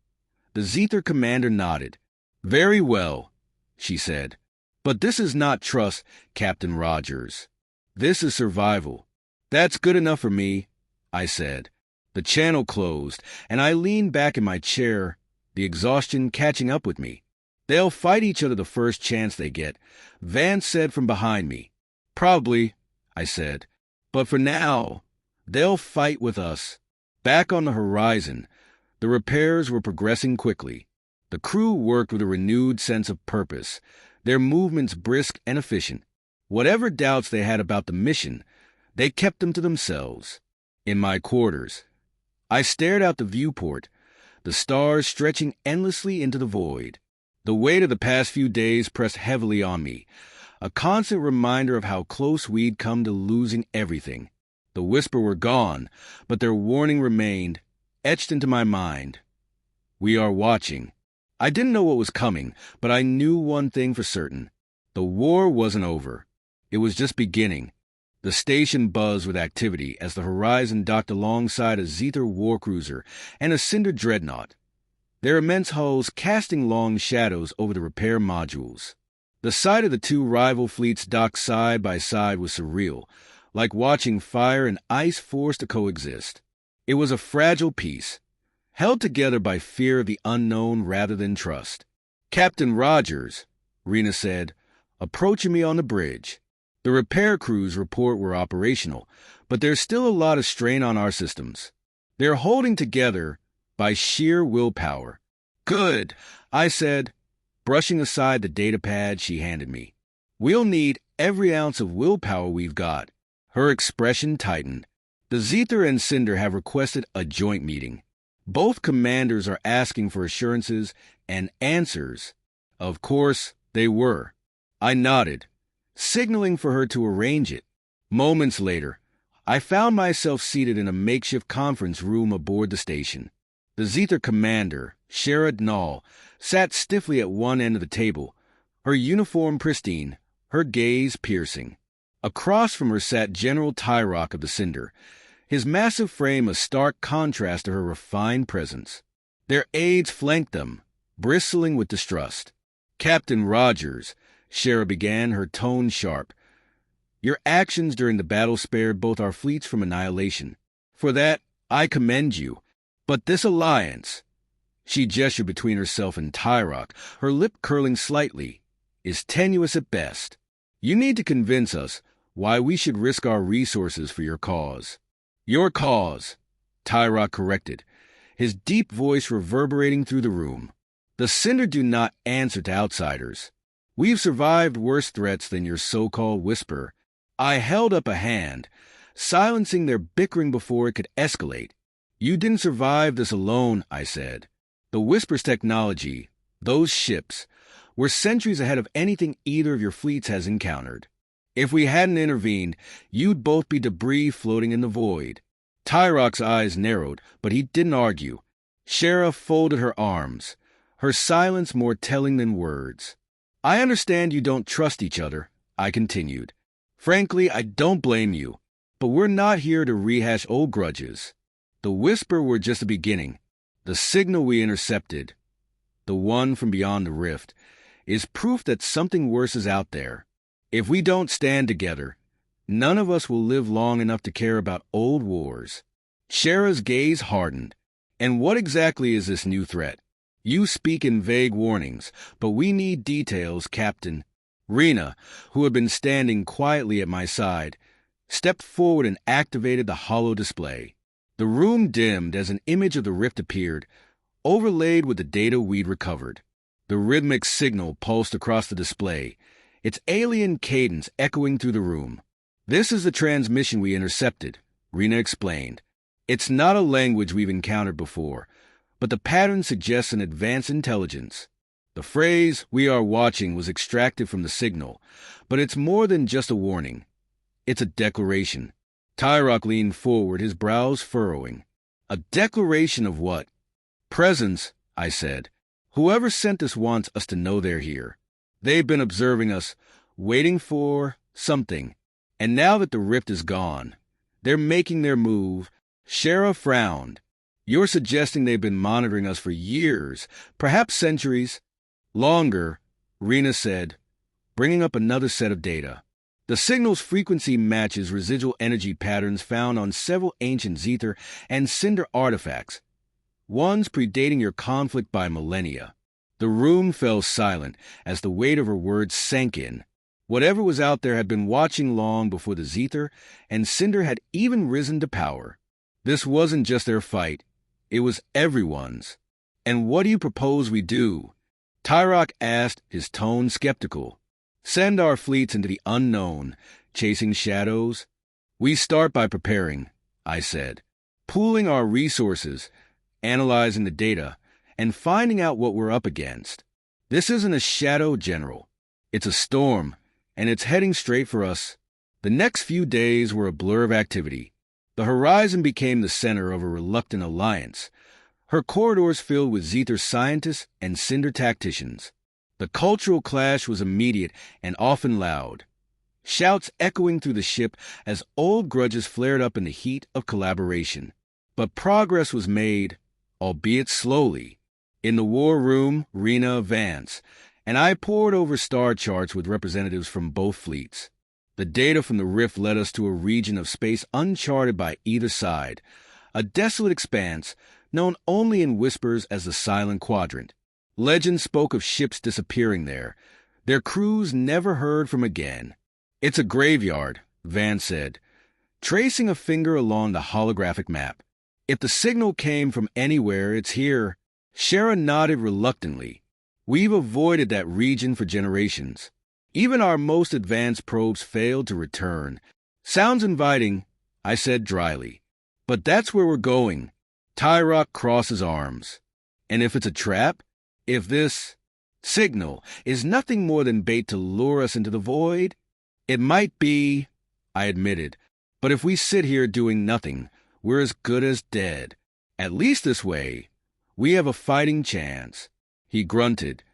the Zither commander nodded. Very well, she said. But this is not trust, Captain Rogers. This is survival. That's good enough for me, I said. The channel closed, and I leaned back in my chair, the exhaustion catching up with me. They'll fight each other the first chance they get, Vance said from behind me. Probably, I said. But for now, they'll fight with us. Back on the horizon, the repairs were progressing quickly. The crew worked with a renewed sense of purpose, their movements brisk and efficient. Whatever doubts they had about the mission, they kept them to themselves. In my quarters, I stared out the viewport, the stars stretching endlessly into the void. The weight of the past few days pressed heavily on me, a constant reminder of how close we'd come to losing everything. The Whisper were gone, but their warning remained, etched into my mind. We are watching. I didn't know what was coming, but I knew one thing for certain. The war wasn't over. It was just beginning. The station buzzed with activity as the horizon docked alongside a Zither warcruiser and a Cinder dreadnought, their immense hulls casting long shadows over the repair modules. The sight of the two rival fleets docked side by side was surreal, like watching fire and ice forced to coexist. It was a fragile peace, held together by fear of the unknown rather than trust. Captain Rogers, Rena said, approaching me on the bridge. The repair crews report we're operational, but there's still a lot of strain on our systems. They're holding together by sheer willpower. Good, I said, brushing aside the data pad she handed me. We'll need every ounce of willpower we've got. Her expression tightened. The Zither and Cinder have requested a joint meeting. Both commanders are asking for assurances and answers. Of course, they were. I nodded, signaling for her to arrange it. Moments later, I found myself seated in a makeshift conference room aboard the station. The Zither commander, Sherrod Null, sat stiffly at one end of the table, her uniform pristine, her gaze piercing. Across from her sat General Tyrock of the Cinder, his massive frame a stark contrast to her refined presence. Their aides flanked them, bristling with distrust. Captain Rogers, Shara began, her tone sharp. Your actions during the battle spared both our fleets from annihilation. For that, I commend you. But this alliance, she gestured between herself and Tyrock, her lip curling slightly, is tenuous at best. You need to convince us why we should risk our resources for your cause. Your cause, Tyrock corrected, his deep voice reverberating through the room. The Cinder do not answer to outsiders. We've survived worse threats than your so-called Whisper. I held up a hand, silencing their bickering before it could escalate. You didn't survive this alone, I said. The Whisper's technology, those ships, were centuries ahead of anything either of your fleets has encountered. If we hadn't intervened, you'd both be debris floating in the void. Tyrock's eyes narrowed, but he didn't argue. Shara folded her arms, her silence more telling than words. I understand you don't trust each other, I continued. Frankly, I don't blame you, but we're not here to rehash old grudges. The Whisper were just the beginning. The signal we intercepted, the one from beyond the rift, is proof that something worse is out there. If we don't stand together, none of us will live long enough to care about old wars. Shara's gaze hardened. And what exactly is this new threat? You speak in vague warnings, but we need details, Captain. Rena, who had been standing quietly at my side, stepped forward and activated the holo display. The room dimmed as an image of the rift appeared, overlaid with the data we'd recovered. The rhythmic signal pulsed across the display, its alien cadence echoing through the room. "This is the transmission we intercepted," Rena explained. "It's not a language we've encountered before, but the pattern suggests an advanced intelligence." The phrase, "we are watching," was extracted from the signal, but it's more than just a warning. It's a declaration. Tyrok leaned forward, his brows furrowing. "A declaration of what?" "Presence," I said. "Whoever sent us wants us to know they're here. They've been observing us, waiting for something. And now that the rift is gone, they're making their move." Shara frowned. "You're suggesting they've been monitoring us for years, perhaps centuries." "Longer," Rena said, bringing up another set of data. "The signal's frequency matches residual energy patterns found on several ancient Zether and Cinder artifacts, ones predating your conflict by millennia." The room fell silent as the weight of her words sank in. Whatever was out there had been watching long before the Zether and Cinder had even risen to power. This wasn't just their fight. It was everyone's. "And what do you propose we do?" Tyrok asked, his tone skeptical. "Send our fleets into the unknown, chasing shadows?" "We start by preparing," I said. "Pooling our resources, analyzing the data, and finding out what we're up against. This isn't a shadow, General. It's a storm, and it's heading straight for us." The next few days were a blur of activity. The horizon became the center of a reluctant alliance, her corridors filled with Zether scientists and Cinder tacticians. The cultural clash was immediate and often loud, shouts echoing through the ship as old grudges flared up in the heat of collaboration. But progress was made, albeit slowly. In the war room, Rena advanced, and I pored over star charts with representatives from both fleets. The data from the rift led us to a region of space uncharted by either side, a desolate expanse known only in whispers as the Silent Quadrant. Legend spoke of ships disappearing there, their crews never heard from again. "It's a graveyard," Van said, tracing a finger along the holographic map. "If the signal came from anywhere, it's here." Shara nodded reluctantly. "We've avoided that region for generations. Even our most advanced probes failed to return." "Sounds inviting," I said dryly. "But that's where we're going." Tyrok crossed his arms. "And if it's a trap? If this signal is nothing more than bait to lure us into the void?" "It might be," I admitted. "But if we sit here doing nothing, we're as good as dead. At least this way, we have a fighting chance." He grunted,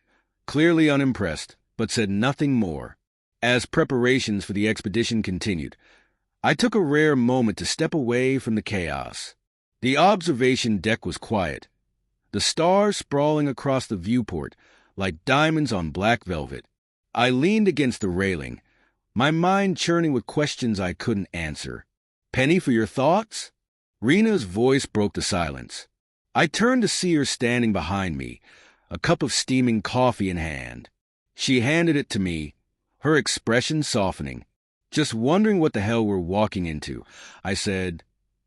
clearly unimpressed, but said nothing more. As preparations for the expedition continued, I took a rare moment to step away from the chaos. The observation deck was quiet, the stars sprawling across the viewport like diamonds on black velvet. I leaned against the railing, my mind churning with questions I couldn't answer. "Penny, for your thoughts?" Rena's voice broke the silence. I turned to see her standing behind me, a cup of steaming coffee in hand. She handed it to me, her expression softening. "Just wondering what the hell we're walking into," I said,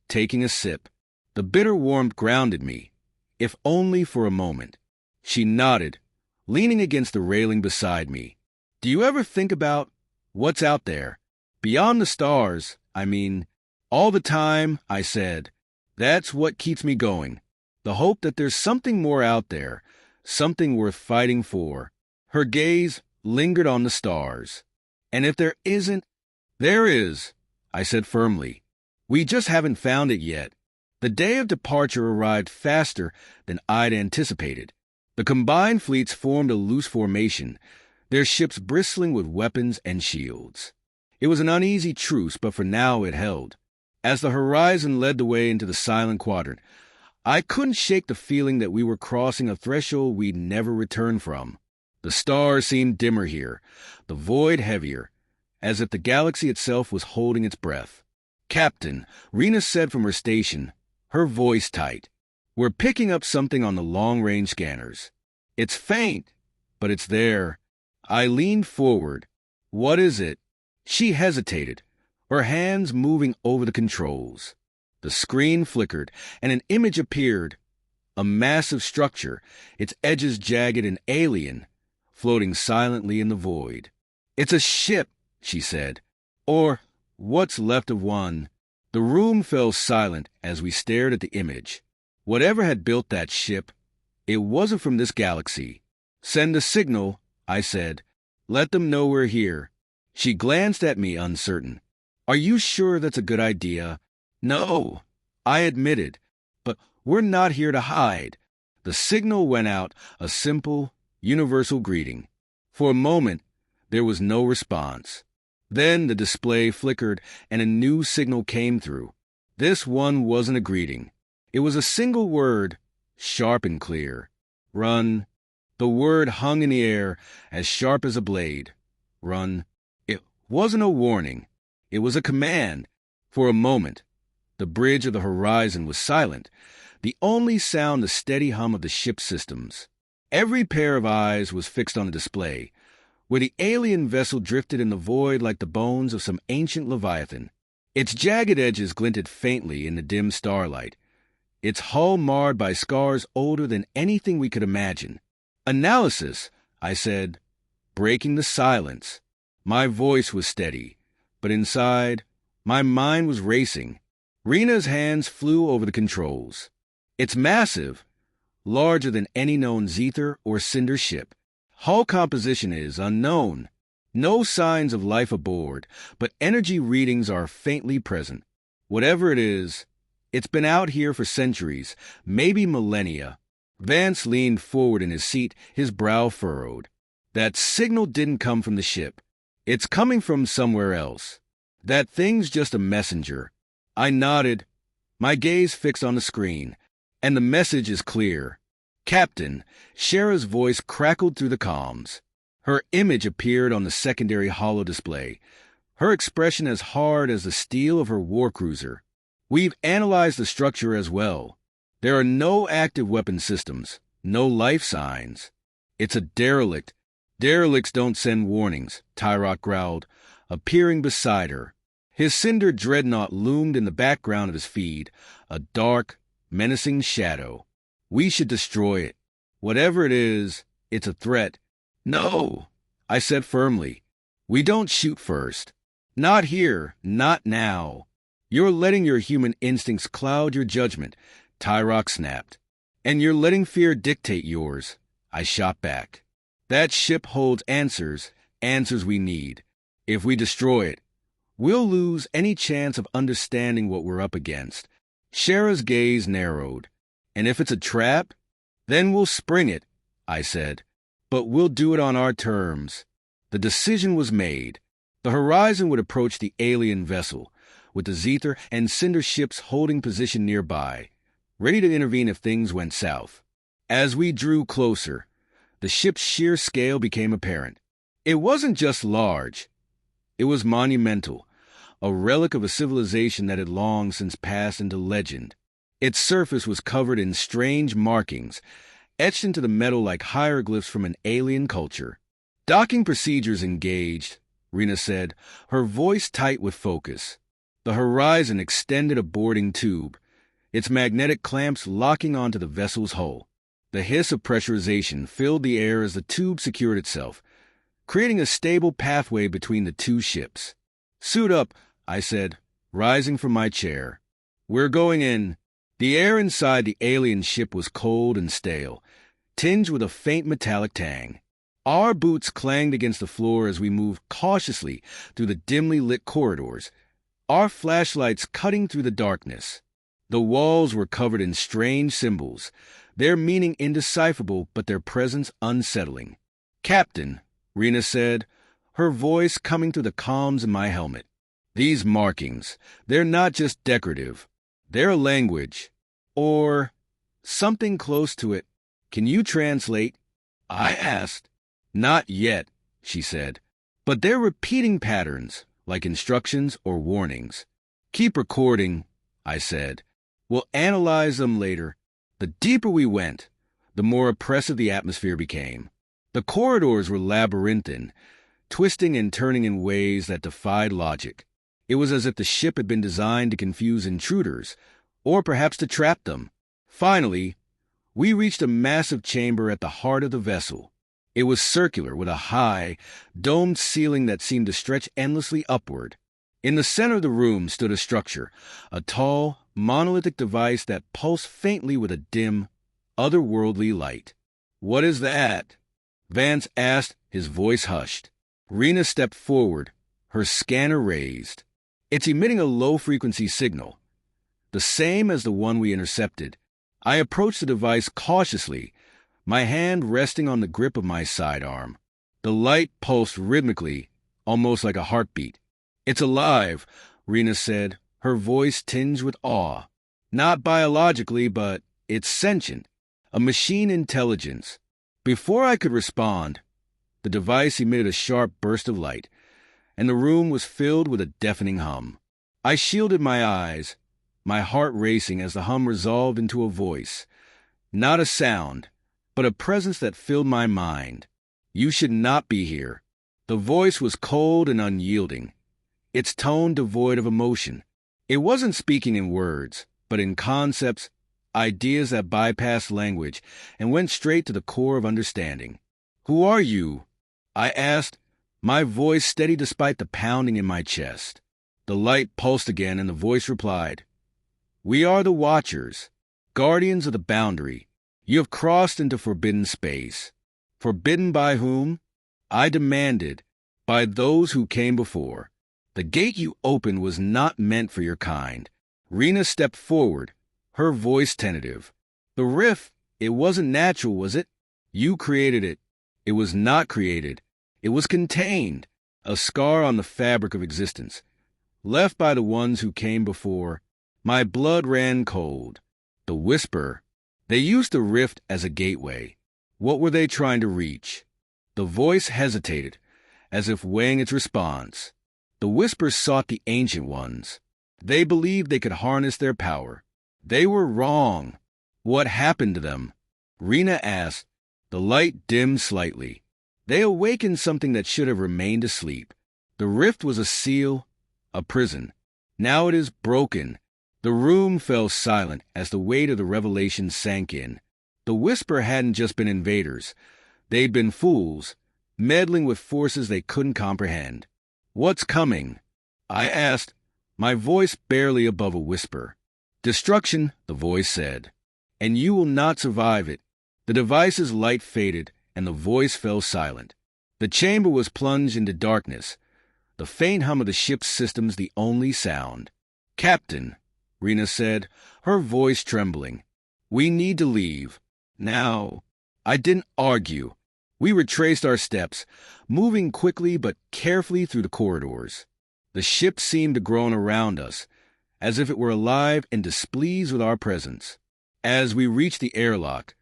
taking a sip. The bitter warmth grounded me, if only for a moment. She nodded, leaning against the railing beside me. "Do you ever think about what's out there? Beyond the stars, I mean." "All the time," I said. "That's what keeps me going. The hope that there's something more out there, something worth fighting for." Her gaze lingered on the stars. "And if there isn't?" "There is," I said firmly. "We just haven't found it yet." The day of departure arrived faster than I'd anticipated. The combined fleets formed a loose formation, their ships bristling with weapons and shields. It was an uneasy truce, but for now it held. As the horizon led the way into the Silent Quadrant, I couldn't shake the feeling that we were crossing a threshold we'd never return from. The stars seemed dimmer here, the void heavier, as if the galaxy itself was holding its breath. "Captain," Rena said from her station, her voice tight, "we're picking up something on the long-range scanners. It's faint, but it's there." I leaned forward, What is it? She hesitated, her hands moving over the controls. The screen flickered, and an image appeared. A massive structure, its edges jagged and alien, floating silently in the void. It's a ship, she said. Or what's left of one. The room fell silent as we stared at the image. Whatever had built that ship, it wasn't from this galaxy. Send a signal, I said. Let them know we're here. She glanced at me, uncertain. Are you sure that's a good idea? No, I admitted. But we're not here to hide. The signal went out, a simple, universal greeting. For a moment, there was no response. Then the display flickered and a new signal came through. This one wasn't a greeting. It was a single word, sharp and clear. Run. The word hung in the air, as sharp as a blade. Run. It wasn't a warning. It was a command. For a moment, the bridge of the horizon was silent, the only sound the steady hum of the ship's systems. Every pair of eyes was fixed on the display, where the alien vessel drifted in the void like the bones of some ancient leviathan. Its jagged edges glinted faintly in the dim starlight, its hull marred by scars older than anything we could imagine. Analysis, I said, breaking the silence. My voice was steady, but inside, my mind was racing. Rena's hands flew over the controls. It's massive, larger than any known Zether or Cinder ship. Hull composition is unknown. No signs of life aboard, but energy readings are faintly present. Whatever it is, it's been out here for centuries, maybe millennia. Vance leaned forward in his seat, his brow furrowed. That signal didn't come from the ship. It's coming from somewhere else. That thing's just a messenger. I nodded, my gaze fixed on the screen, and the message is clear. Captain, Shara's voice crackled through the comms. Her image appeared on the secondary holo display, her expression as hard as the steel of her warcruiser. We've analyzed the structure as well. There are no active weapon systems, no life signs. It's a derelict. Derelicts don't send warnings, Tyrok growled, appearing beside her. His cinder dreadnought loomed in the background of his feed, a dark, menacing shadow. We should destroy it. Whatever it is, it's a threat. No, I said firmly. We don't shoot first. Not here, not now. You're letting your human instincts cloud your judgment, Tyrok snapped. And you're letting fear dictate yours, I shot back. That ship holds answers we need. If we destroy it, we'll lose any chance of understanding what we're up against. Shara's gaze narrowed. And if it's a trap, then we'll spring it, I said. But we'll do it on our terms. The decision was made. The horizon would approach the alien vessel, with the Zether and Cinder ships holding position nearby, ready to intervene if things went south. As we drew closer, the ship's sheer scale became apparent. It wasn't just large. It was monumental, a relic of a civilization that had long since passed into legend. Its surface was covered in strange markings, etched into the metal like hieroglyphs from an alien culture. Docking procedures engaged, Rena said, her voice tight with focus. The horizon extended a boarding tube, its magnetic clamps locking onto the vessel's hull. The hiss of pressurization filled the air as the tube secured itself, creating a stable pathway between the two ships. Suit up, I said, rising from my chair. We're going in. The air inside the alien ship was cold and stale, tinged with a faint metallic tang. Our boots clanged against the floor as we moved cautiously through the dimly lit corridors, our flashlights cutting through the darkness. The walls were covered in strange symbols, their meaning indecipherable but their presence unsettling. Captain, Rena said, her voice coming through the comms in my helmet. These markings, they're not just decorative. They're a language. Or something close to it. Can you translate? I asked. Not yet, she said. But they're repeating patterns, like instructions or warnings. Keep recording, I said. We'll analyze them later. The deeper we went, the more oppressive the atmosphere became. The corridors were labyrinthine, twisting and turning in ways that defied logic. It was as if the ship had been designed to confuse intruders, or perhaps to trap them. Finally, we reached a massive chamber at the heart of the vessel. It was circular, with a high, domed ceiling that seemed to stretch endlessly upward. In the center of the room stood a structure, a tall, monolithic device that pulsed faintly with a dim, otherworldly light. "What is that?" Vance asked, his voice hushed. Rena stepped forward, her scanner raised. "It's emitting a low-frequency signal, the same as the one we intercepted." I approached the device cautiously, my hand resting on the grip of my sidearm. The light pulsed rhythmically, almost like a heartbeat. "It's alive," Rena said, her voice tinged with awe. "Not biologically, but it's sentient, a machine intelligence." Before I could respond, the device emitted a sharp burst of light, and the room was filled with a deafening hum. I shielded my eyes, my heart racing as the hum resolved into a voice. Not a sound, but a presence that filled my mind. "You should not be here." The voice was cold and unyielding, its tone devoid of emotion. It wasn't speaking in words, but in concepts, ideas that bypassed language and went straight to the core of understanding. "Who are you?" I asked, my voice steady despite the pounding in my chest. The light pulsed again, and the voice replied, "We are the Watchers, guardians of the boundary. You have crossed into forbidden space." "Forbidden by whom?" I demanded. "By those who came before. The gate you opened was not meant for your kind." Rena stepped forward, her voice tentative. "The rift, it wasn't natural, was it? You created it." "It was not created. It was contained, a scar on the fabric of existence, left by the ones who came before." My blood ran cold. The whisper, they used the rift as a gateway. What were they trying to reach? The voice hesitated, as if weighing its response. The whisper sought the ancient ones. They believed they could harness their power. They were wrong. "What happened to them?" Rena asked. The light dimmed slightly. "They awakened something that should have remained asleep. The rift was a seal, a prison. Now it is broken." The room fell silent as the weight of the revelation sank in. The whisper hadn't just been invaders. They'd been fools, meddling with forces they couldn't comprehend. "What's coming?" I asked, my voice barely above a whisper. "Destruction," the voice said, "and you will not survive it." The device's light faded, and the voice fell silent. The chamber was plunged into darkness, the faint hum of the ship's systems the only sound. "Captain," Rena said, her voice trembling, "we need to leave. Now." I didn't argue. We retraced our steps, moving quickly but carefully through the corridors. The ship seemed to groan around us, as if it were alive and displeased with our presence. As we reached the airlock,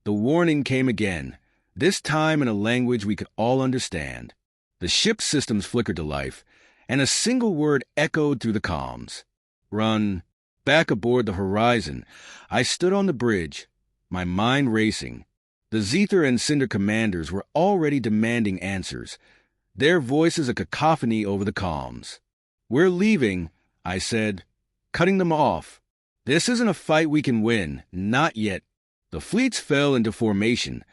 the warning came again, this time in a language we could all understand. The ship's systems flickered to life, and a single word echoed through the comms. "Run." Back aboard the Horizon, I stood on the bridge, my mind racing. The Zether and Cinder commanders were already demanding answers, their voices a cacophony over the comms. "We're leaving," I said, cutting them off. "This isn't a fight we can win, not yet." The fleets fell into formation,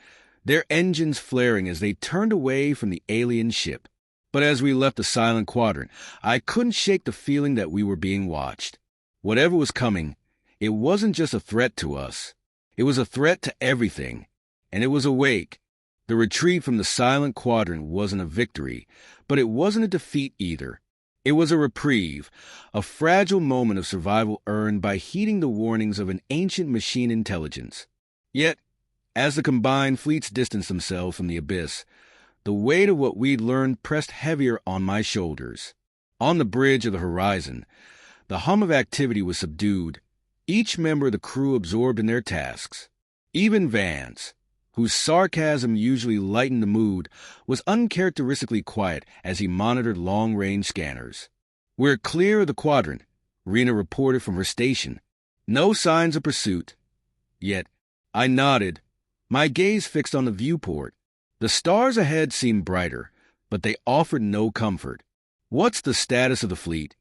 their engines flaring as they turned away from the alien ship. But as we left the silent quadrant, I couldn't shake the feeling that we were being watched. Whatever was coming, it wasn't just a threat to us. It was a threat to everything, and it was awake. The retreat from the silent quadrant wasn't a victory, but it wasn't a defeat either. It was a reprieve, a fragile moment of survival earned by heeding the warnings of an ancient machine intelligence. Yet, as the combined fleets distanced themselves from the abyss, the weight of what we'd learned pressed heavier on my shoulders. On the bridge of the Horizon, the hum of activity was subdued, each member of the crew absorbed in their tasks. Even Vance, whose sarcasm usually lightened the mood, was uncharacteristically quiet as he monitored long-range scanners. "We're clear of the quadrant," Rena reported from her station. "No signs of pursuit." Yet, I nodded, my gaze fixed on the viewport. The stars ahead seemed brighter, but they offered no comfort. "What's the status of the fleet?"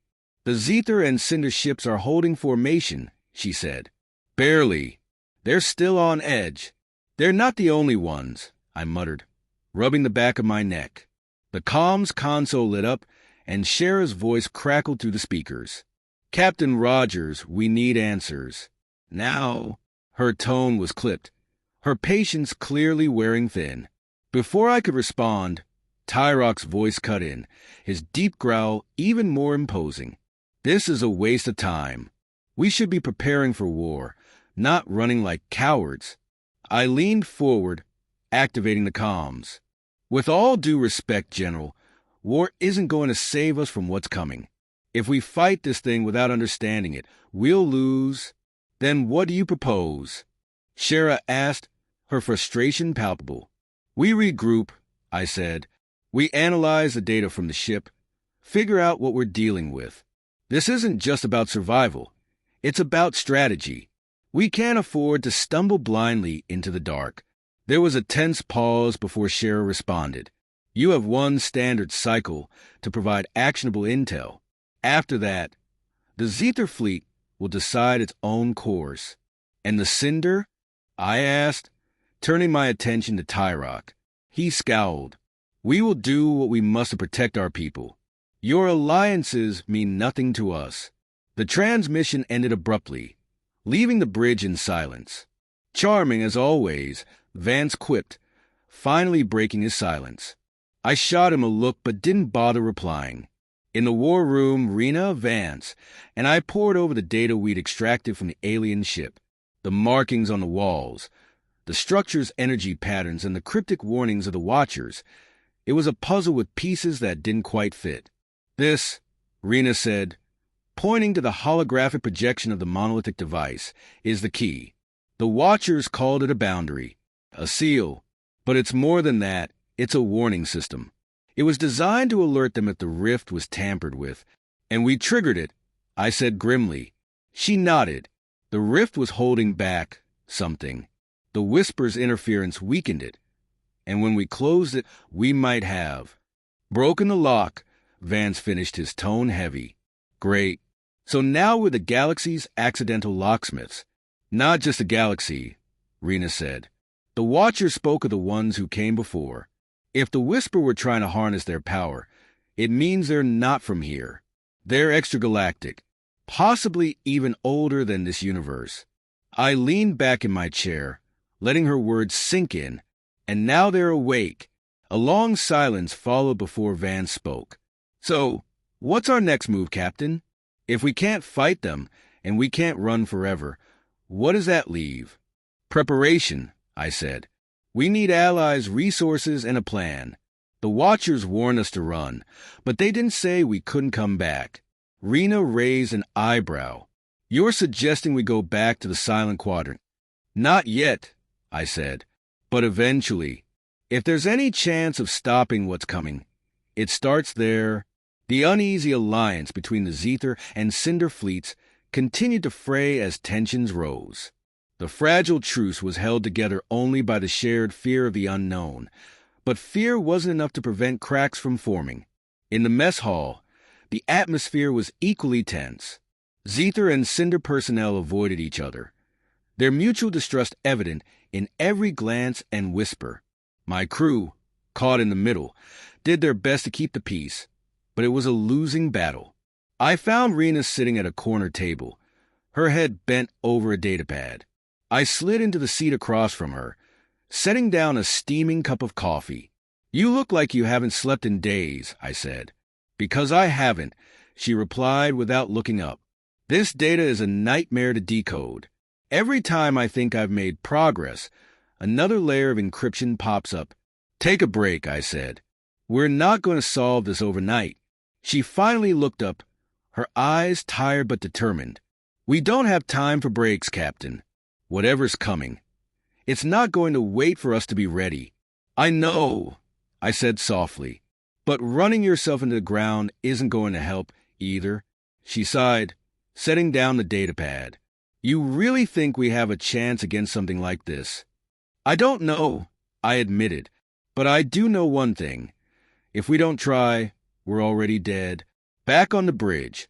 "The Zether and Cinder ships are holding formation," she said. "Barely. They're still on edge." "They're not the only ones," I muttered, rubbing the back of my neck. The comms console lit up, and Shara's voice crackled through the speakers. "Captain Rogers, we need answers. Now." Her tone was clipped, her patience clearly wearing thin. Before I could respond, Tyrok's voice cut in, his deep growl even more imposing. "This is a waste of time. We should be preparing for war, not running like cowards." I leaned forward, activating the comms. "With all due respect, General, war isn't going to save us from what's coming. If we fight this thing without understanding it, we'll lose." "Then what do you propose?" Shara asked, her frustration palpable. "We regroup," I said. "We analyze the data from the ship, figure out what we're dealing with. This isn't just about survival. It's about strategy. We can't afford to stumble blindly into the dark." There was a tense pause before Shara responded. "You have one standard cycle to provide actionable intel. After that, the Zether fleet will decide its own course." "And the Cinder?" I asked, turning my attention to Tyrok. He scowled. "We will do what we must to protect our people. Your alliances mean nothing to us." The transmission ended abruptly, leaving the bridge in silence. "Charming as always," Vance quipped, finally breaking his silence. I shot him a look but didn't bother replying. In the war room, Rena, Vance, and I pored over the data we'd extracted from the alien ship, the markings on the walls, the structure's energy patterns, and the cryptic warnings of the Watchers. It was a puzzle with pieces that didn't quite fit. "This," Rena said, pointing to the holographic projection of the monolithic device, "is the key. The Watchers called it a boundary, a seal, but it's more than that. It's a warning system. It was designed to alert them if the rift was tampered with, and we triggered it," I said grimly. She nodded. "The rift was holding back something. The Whisper's interference weakened it, and when we closed it, we might have broken the lock." Vance finished, his tone heavy. "Great. So now we're the galaxy's accidental locksmiths." "Not just a galaxy," Rena said. "The Watchers spoke of the ones who came before. If the Whisper were trying to harness their power, it means they're not from here. They're extragalactic, possibly even older than this universe." I leaned back in my chair, letting her words sink in, and now they're awake. A long silence followed before Vance spoke. "So, what's our next move, Captain? If we can't fight them, and we can't run forever, what does that leave?" "Preparation," I said. "We need allies, resources, and a plan. The Watchers warned us to run, but they didn't say we couldn't come back." Rena raised an eyebrow. "You're suggesting we go back to the Silent Quadrant?" "Not yet," I said, "but eventually. If there's any chance of stopping what's coming, it starts there." The uneasy alliance between the Zether and Cinder fleets continued to fray as tensions rose. The fragile truce was held together only by the shared fear of the unknown, but fear wasn't enough to prevent cracks from forming. In the mess hall, the atmosphere was equally tense. Zether and Cinder personnel avoided each other, their mutual distrust evident in every glance and whisper. My crew, caught in the middle, did their best to keep the peace, but it was a losing battle. I found Rena sitting at a corner table, her head bent over a datapad. I slid into the seat across from her, setting down a steaming cup of coffee. "You look like you haven't slept in days," I said. "Because I haven't," she replied without looking up. "This data is a nightmare to decode. Every time I think I've made progress, another layer of encryption pops up." "Take a break," I said. "We're not going to solve this overnight." She finally looked up, her eyes tired but determined. "We don't have time for breaks, Captain. Whatever's coming, it's not going to wait for us to be ready." "I know," I said softly, "but running yourself into the ground isn't going to help either." She sighed, setting down the datapad. "You really think we have a chance against something like this?" "I don't know," I admitted, "but I do know one thing. If we don't try, we're already dead. Back on the bridge,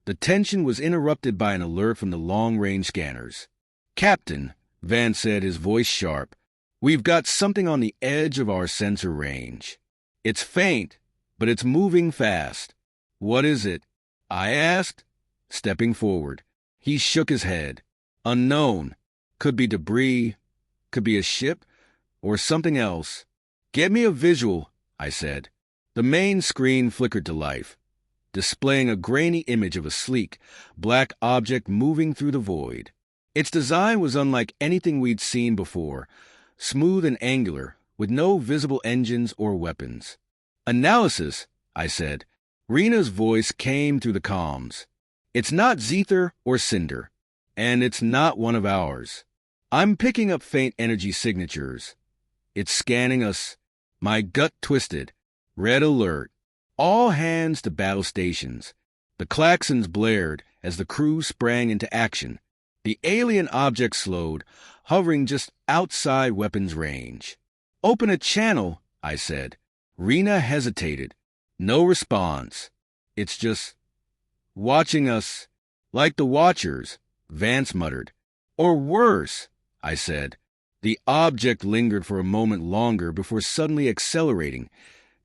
the tension was interrupted by an alert from the long-range scanners. "Captain," Vance said, his voice sharp, "we've got something on the edge of our sensor range. It's faint, but it's moving fast." "What is it?" I asked, stepping forward. He shook his head. "Unknown. Could be debris, could be a ship, or something else." "Get me a visual," I said. The main screen flickered to life, displaying a grainy image of a sleek, black object moving through the void. Its design was unlike anything we'd seen before, smooth and angular, with no visible engines or weapons. "Analysis," I said. Rena's voice came through the comms. "It's not Zether or Cinder, and it's not one of ours. I'm picking up faint energy signatures. It's scanning us." My gut twisted. Red alert. All hands to battle stations. The klaxons blared as the crew sprang into action. The alien object slowed, hovering just outside weapons range. "Open a channel," I said. Rena hesitated. No response. "It's just watching us, like the Watchers," Vance muttered. "Or worse," I said. The object lingered for a moment longer before suddenly accelerating,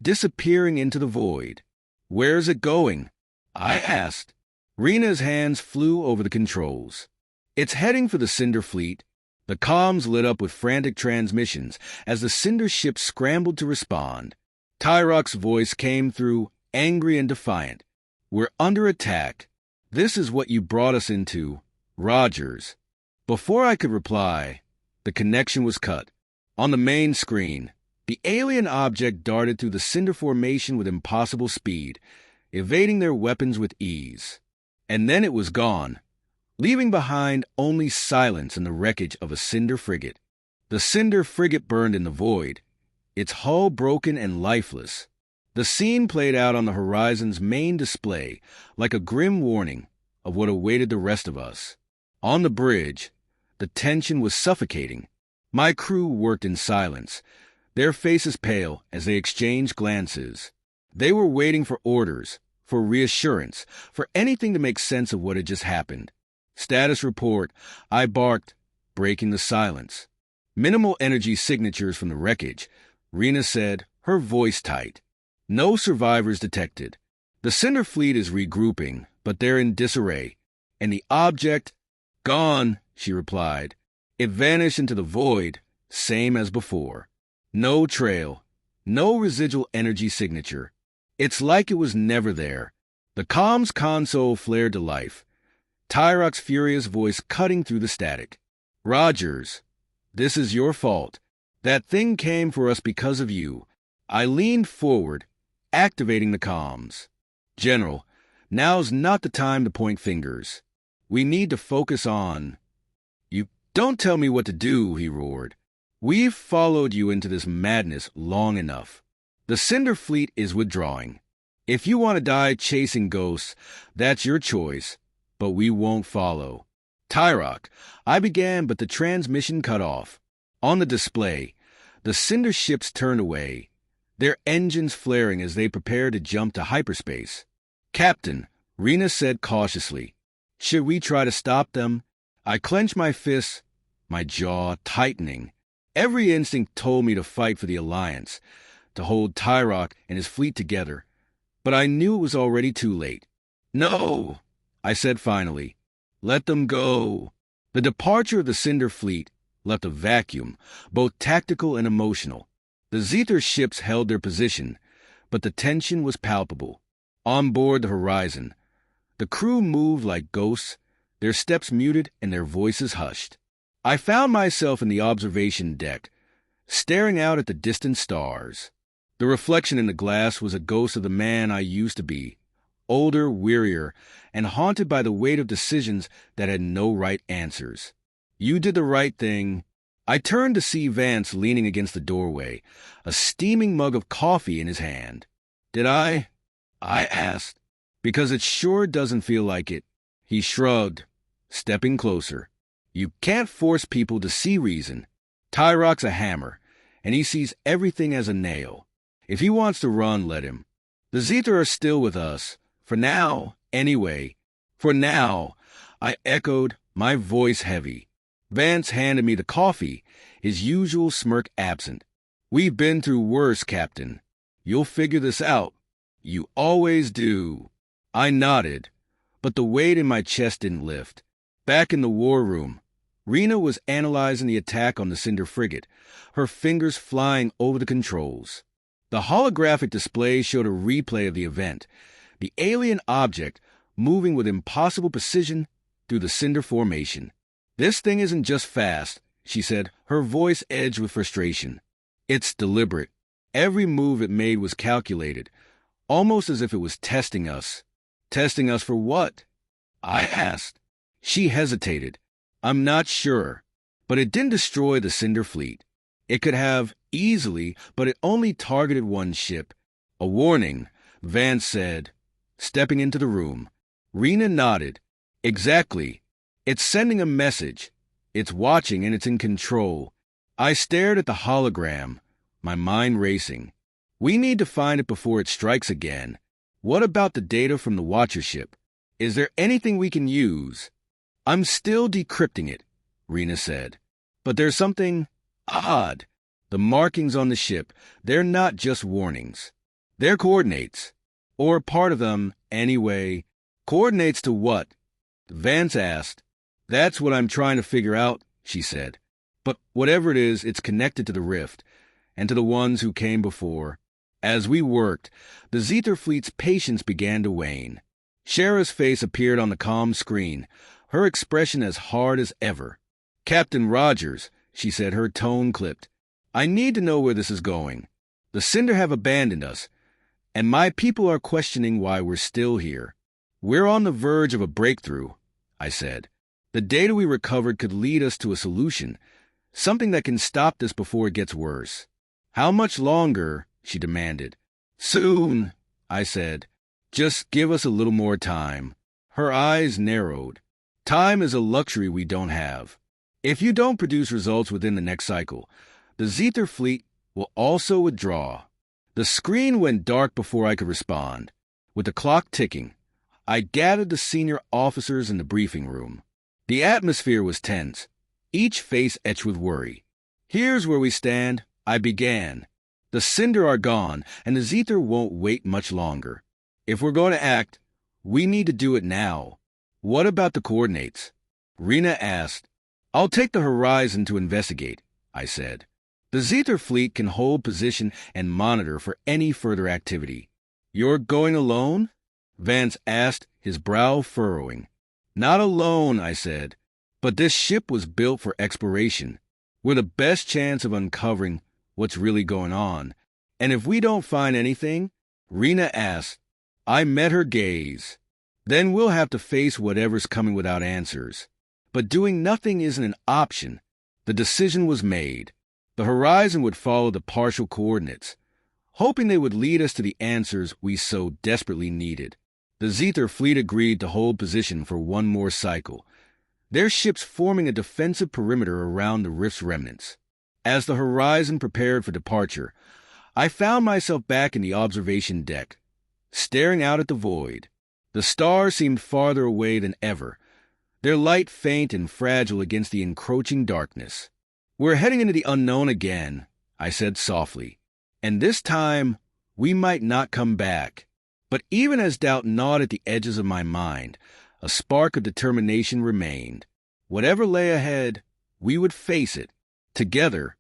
disappearing into the void. "Where's it going?" I asked. Rena's hands flew over the controls. "It's heading for the Cinder fleet." The comms lit up with frantic transmissions as the Cinder ship scrambled to respond. Tyrok's voice came through, angry and defiant. "We're under attack. This is what you brought us into. Rogers." Before I could reply, the connection was cut. On the main screen, the alien object darted through the Cinder formation with impossible speed, evading their weapons with ease. And then it was gone, leaving behind only silence and the wreckage of a Cinder frigate. The Cinder frigate burned in the void, its hull broken and lifeless. The scene played out on the horizon's main display, like a grim warning of what awaited the rest of us. On the bridge, the tension was suffocating. My crew worked in silence, their faces pale as they exchanged glances. They were waiting for orders, for reassurance, for anything to make sense of what had just happened. "Status report," I barked, breaking the silence. "Minimal energy signatures from the wreckage," Rena said, her voice tight. "No survivors detected. The Cinder fleet is regrouping, but they're in disarray. And the object—" "Gone," she replied. "It vanished into the void, same as before. No trail, no residual energy signature. It's like it was never there." The comms console flared to life, Tyrok's furious voice cutting through the static. "Rogers, this is your fault. That thing came for us because of you." I leaned forward, activating the comms. "General, now's not the time to point fingers. We need to focus on—" "You don't tell me what to do," he roared. "We've followed you into this madness long enough. The Cinder fleet is withdrawing. If you want to die chasing ghosts, that's your choice, but we won't follow." "Tyrok," I began, but the transmission cut off. On the display, the Cinder ships turned away, their engines flaring as they prepared to jump to hyperspace. "Captain," Rena said cautiously, "should we try to stop them?" I clenched my fists, my jaw tightening. Every instinct told me to fight for the Alliance, to hold Tyrok and his fleet together, but I knew it was already too late. "No," I said finally. "Let them go." The departure of the Cinder fleet left a vacuum, both tactical and emotional. The Zether ships held their position, but the tension was palpable. On board the horizon, the crew moved like ghosts, their steps muted and their voices hushed. I found myself in the observation deck, staring out at the distant stars. The reflection in the glass was a ghost of the man I used to be, older, wearier, and haunted by the weight of decisions that had no right answers. "You did the right thing." I turned to see Vance leaning against the doorway, a steaming mug of coffee in his hand. "Did I?" I asked. "Because it sure doesn't feel like it." He shrugged, stepping closer. "You can't force people to see reason. Tyrok's a hammer, and he sees everything as a nail. If he wants to run, let him. The Zethar are still with us. For now, anyway. For now, I echoed, my voice heavy. Vance handed me the coffee, his usual smirk absent. We've been through worse, Captain. You'll figure this out. You always do. I nodded, but the weight in my chest didn't lift. Back in the war room, Rena was analyzing the attack on the Cinder frigate, her fingers flying over the controls. The holographic display showed a replay of the event, the alien object moving with impossible precision through the Cinder formation. This thing isn't just fast, she said, her voice edged with frustration. It's deliberate. Every move it made was calculated, almost as if it was testing us. Testing us for what? I asked. She hesitated. I'm not sure, but it didn't destroy the Cinder fleet. It could have, easily, but it only targeted one ship. A warning, Vance said, stepping into the room. Rena nodded. Exactly. It's sending a message. It's watching and it's in control. I stared at the hologram, my mind racing. We need to find it before it strikes again. What about the data from the Watcher ship? Is there anything we can use? I'm still decrypting it, Rena said. But there's something odd. The markings on the ship, they're not just warnings. They're coordinates. Or part of them, anyway. Coordinates to what? Vance asked. That's what I'm trying to figure out, she said. But whatever it is, it's connected to the rift, and to the ones who came before. As we worked, the Zethar fleet's patience began to wane. Shara's face appeared on the comm screen, her expression as hard as ever. Captain Rogers, she said, her tone clipped. I need to know where this is going. The Cinder have abandoned us, and my people are questioning why we're still here. We're on the verge of a breakthrough, I said. The data we recovered could lead us to a solution, something that can stop this before it gets worse. How much longer? She demanded. Soon, I said. Just give us a little more time. Her eyes narrowed. Time is a luxury we don't have. If you don't produce results within the next cycle, the Zethar fleet will also withdraw. The screen went dark before I could respond. With the clock ticking, I gathered the senior officers in the briefing room. The atmosphere was tense, each face etched with worry. Here's where we stand, I began. The Cinder are gone, and the Zethar won't wait much longer. If we're going to act, we need to do it now. What about the coordinates? Rena asked. I'll take the horizon to investigate, I said. The Zethar fleet can hold position and monitor for any further activity. You're going alone? Vance asked, his brow furrowing. Not alone, I said, but this ship was built for exploration. We're the best chance of uncovering what's really going on. And if we don't find anything, Rena asked. I met her gaze. Then we'll have to face whatever's coming without answers. But doing nothing isn't an option. The decision was made. The horizon would follow the partial coordinates, hoping they would lead us to the answers we so desperately needed. The Zethar fleet agreed to hold position for one more cycle, their ships forming a defensive perimeter around the rift's remnants. As the horizon prepared for departure, I found myself back in the observation deck, staring out at the void. The stars seemed farther away than ever, their light faint and fragile against the encroaching darkness. We're heading into the unknown again, I said softly, and this time we might not come back. But even as doubt gnawed at the edges of my mind, a spark of determination remained. Whatever lay ahead, we would face it. Together.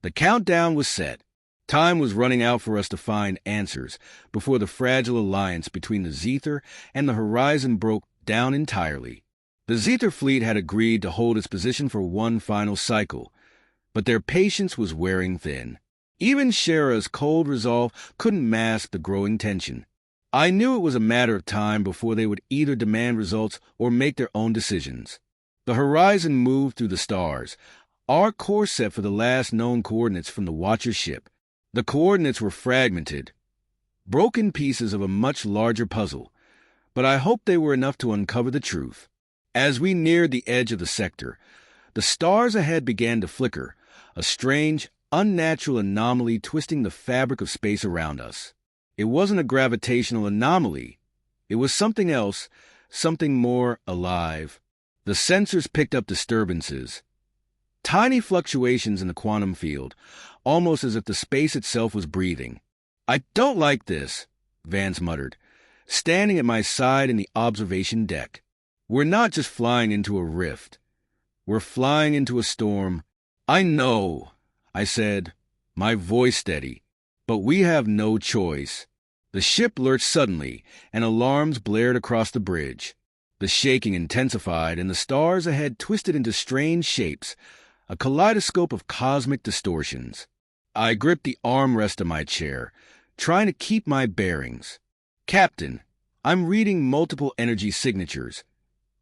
The countdown was set. Time was running out for us to find answers before the fragile alliance between the Zethar and the horizon broke down entirely. The Zethar fleet had agreed to hold its position for one final cycle, but their patience was wearing thin. Even Shara's cold resolve couldn't mask the growing tension. I knew it was a matter of time before they would either demand results or make their own decisions. The horizon moved through the stars, our course set for the last known coordinates from the Watcher ship. The coordinates were fragmented, broken pieces of a much larger puzzle, but I hoped they were enough to uncover the truth. As we neared the edge of the sector, the stars ahead began to flicker, a strange, unnatural anomaly twisting the fabric of space around us. It wasn't a gravitational anomaly. It was something else, something more alive. The sensors picked up disturbances, tiny fluctuations in the quantum field, almost as if the space itself was breathing. "I don't like this," Vance muttered, standing at my side in the observation deck. "We're not just flying into a rift. We're flying into a storm." "I know," I said, my voice steady, "but we have no choice." The ship lurched suddenly, and alarms blared across the bridge. The shaking intensified, and the stars ahead twisted into strange shapes, a kaleidoscope of cosmic distortions. I gripped the armrest of my chair, trying to keep my bearings. "Captain, I'm reading multiple energy signatures."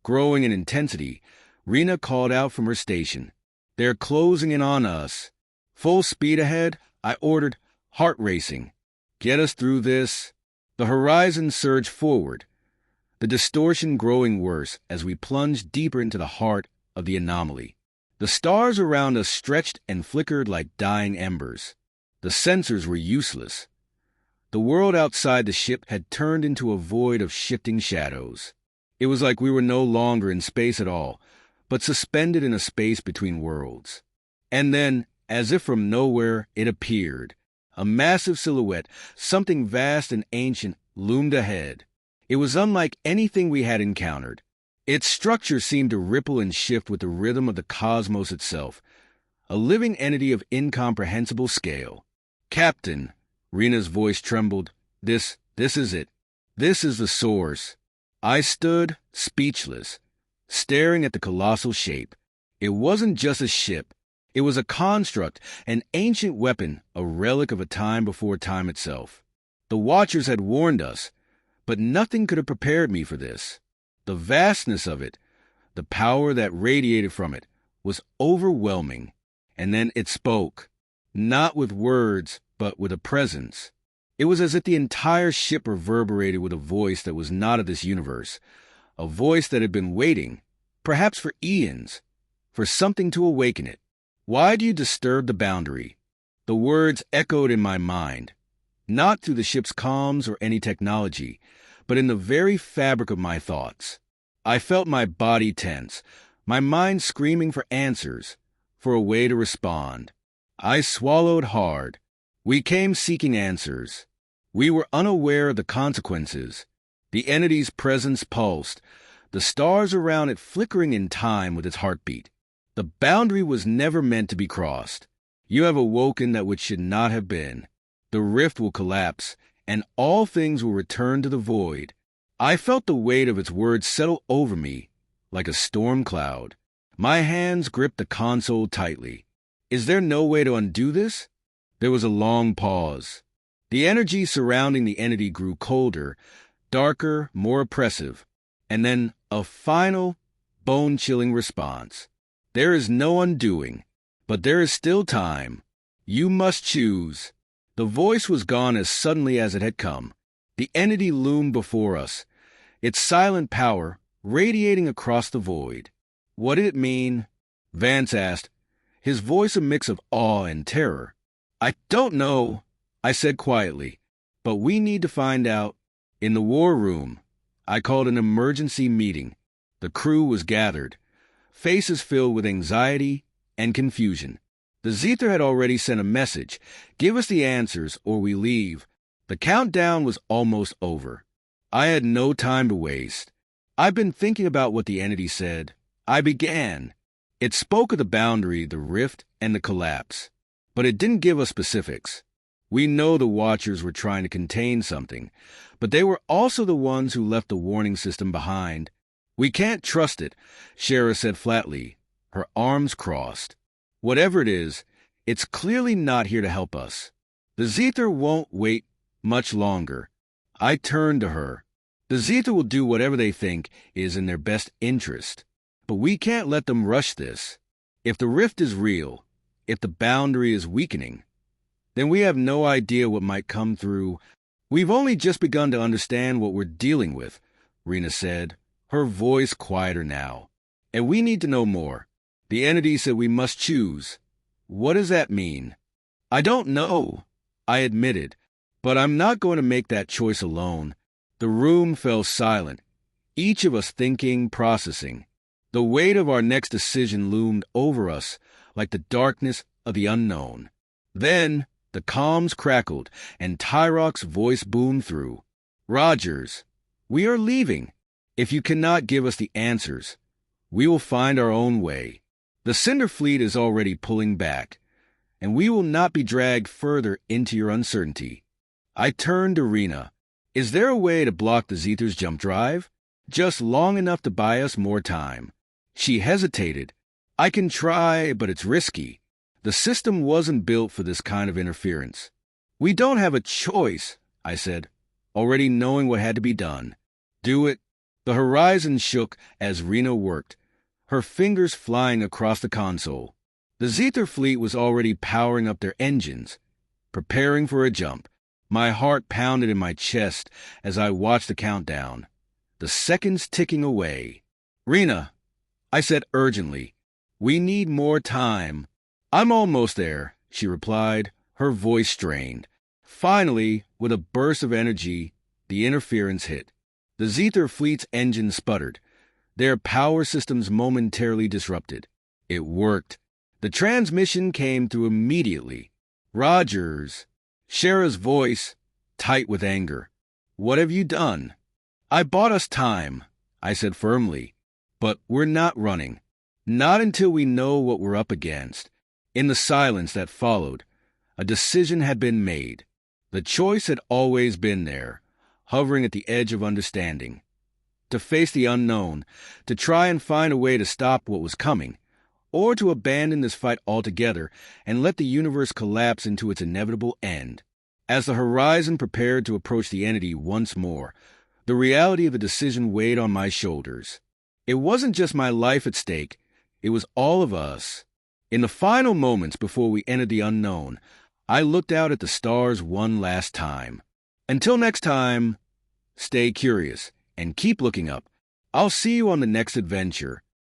Growing in intensity, Rena called out from her station. "They're closing in on us." "Full speed ahead," I ordered, heart racing. "Get us through this." The horizon surged forward, the distortion growing worse as we plunged deeper into the heart of the anomaly. The stars around us stretched and flickered like dying embers. The sensors were useless. The world outside the ship had turned into a void of shifting shadows. It was like we were no longer in space at all, but suspended in a space between worlds. And then, as if from nowhere, it appeared. A massive silhouette, something vast and ancient, loomed ahead. It was unlike anything we had encountered. Its structure seemed to ripple and shift with the rhythm of the cosmos itself, a living entity of incomprehensible scale. "Captain," Rena's voice trembled, This is it. This is the source." I stood, speechless, staring at the colossal shape. It wasn't just a ship. It was a construct, an ancient weapon, a relic of a time before time itself. The Watchers had warned us, but nothing could have prepared me for this. The vastness of it, the power that radiated from it, was overwhelming. And then it spoke, not with words, but with a presence. It was as if the entire ship reverberated with a voice that was not of this universe, a voice that had been waiting, perhaps for eons, for something to awaken it. "Why do you disturb the boundary?" The words echoed in my mind, not through the ship's comms or any technology, but in the very fabric of my thoughts. I felt my body tense, my mind screaming for answers, for a way to respond. I swallowed hard. We came seeking answers. We were unaware of the consequences. The entity's presence pulsed, the stars around it flickering in time with its heartbeat. The boundary was never meant to be crossed. You have awoken that which should not have been. The rift will collapse, and all things will return to the void. I felt the weight of its words settle over me like a storm cloud. My hands gripped the console tightly. Is there no way to undo this? There was a long pause. The energy surrounding the entity grew colder, darker, more oppressive, and then a final, bone-chilling response. There is no undoing, but there is still time. You must choose. The voice was gone as suddenly as it had come. The entity loomed before us, its silent power radiating across the void. What did it mean? Vance asked, his voice a mix of awe and terror. I don't know, I said quietly, but we need to find out. In the war room, I called an emergency meeting. The crew was gathered, faces filled with anxiety and confusion. The Zither had already sent a message. Give us the answers or we leave. The countdown was almost over. I had no time to waste. I've been thinking about what the entity said. I began. It spoke of the boundary, the rift, and the collapse. But it didn't give us specifics. We know the Watchers were trying to contain something, but they were also the ones who left the warning system behind. We can't trust it, Shara said flatly, her arms crossed. Whatever it is, it's clearly not here to help us. The Zither won't wait much longer. I turned to her. The Zither will do whatever they think is in their best interest. But we can't let them rush this. If the rift is real, if the boundary is weakening, then we have no idea what might come through. We've only just begun to understand what we're dealing with, Rena said, her voice quieter now. And we need to know more. The entity said we must choose. What does that mean? I don't know, I admitted, but I'm not going to make that choice alone. The room fell silent, each of us thinking, processing. The weight of our next decision loomed over us like the darkness of the unknown. Then the comms crackled, and Tyrok's voice boomed through. Rogers, we are leaving. If you cannot give us the answers, we will find our own way. The Cinder Fleet is already pulling back, and we will not be dragged further into your uncertainty. I turned to Rena. Is there a way to block the Zethers' jump drive? Just long enough to buy us more time. She hesitated. I can try, but it's risky. The system wasn't built for this kind of interference. We don't have a choice, I said, already knowing what had to be done. Do it. The horizon shook as Rena worked, her fingers flying across the console. The Zether fleet was already powering up their engines, preparing for a jump. My heart pounded in my chest as I watched the countdown, the seconds ticking away. Rena, I said urgently, we need more time. I'm almost there, she replied, her voice strained. Finally, with a burst of energy, the interference hit. The Zether fleet's engine sputtered, their power systems momentarily disrupted. It worked. The transmission came through immediately. Rogers, Shara's voice, tight with anger. What have you done? I bought us time, I said firmly, but we're not running. Not until we know what we're up against. In the silence that followed, a decision had been made. The choice had always been there, hovering at the edge of understanding. To face the unknown, to try and find a way to stop what was coming, or to abandon this fight altogether and let the universe collapse into its inevitable end. As the horizon prepared to approach the entity once more, the reality of the decision weighed on my shoulders. It wasn't just my life at stake, it was all of us. In the final moments before we entered the unknown, I looked out at the stars one last time. Until next time, stay curious and keep looking up. I'll see you on the next adventure.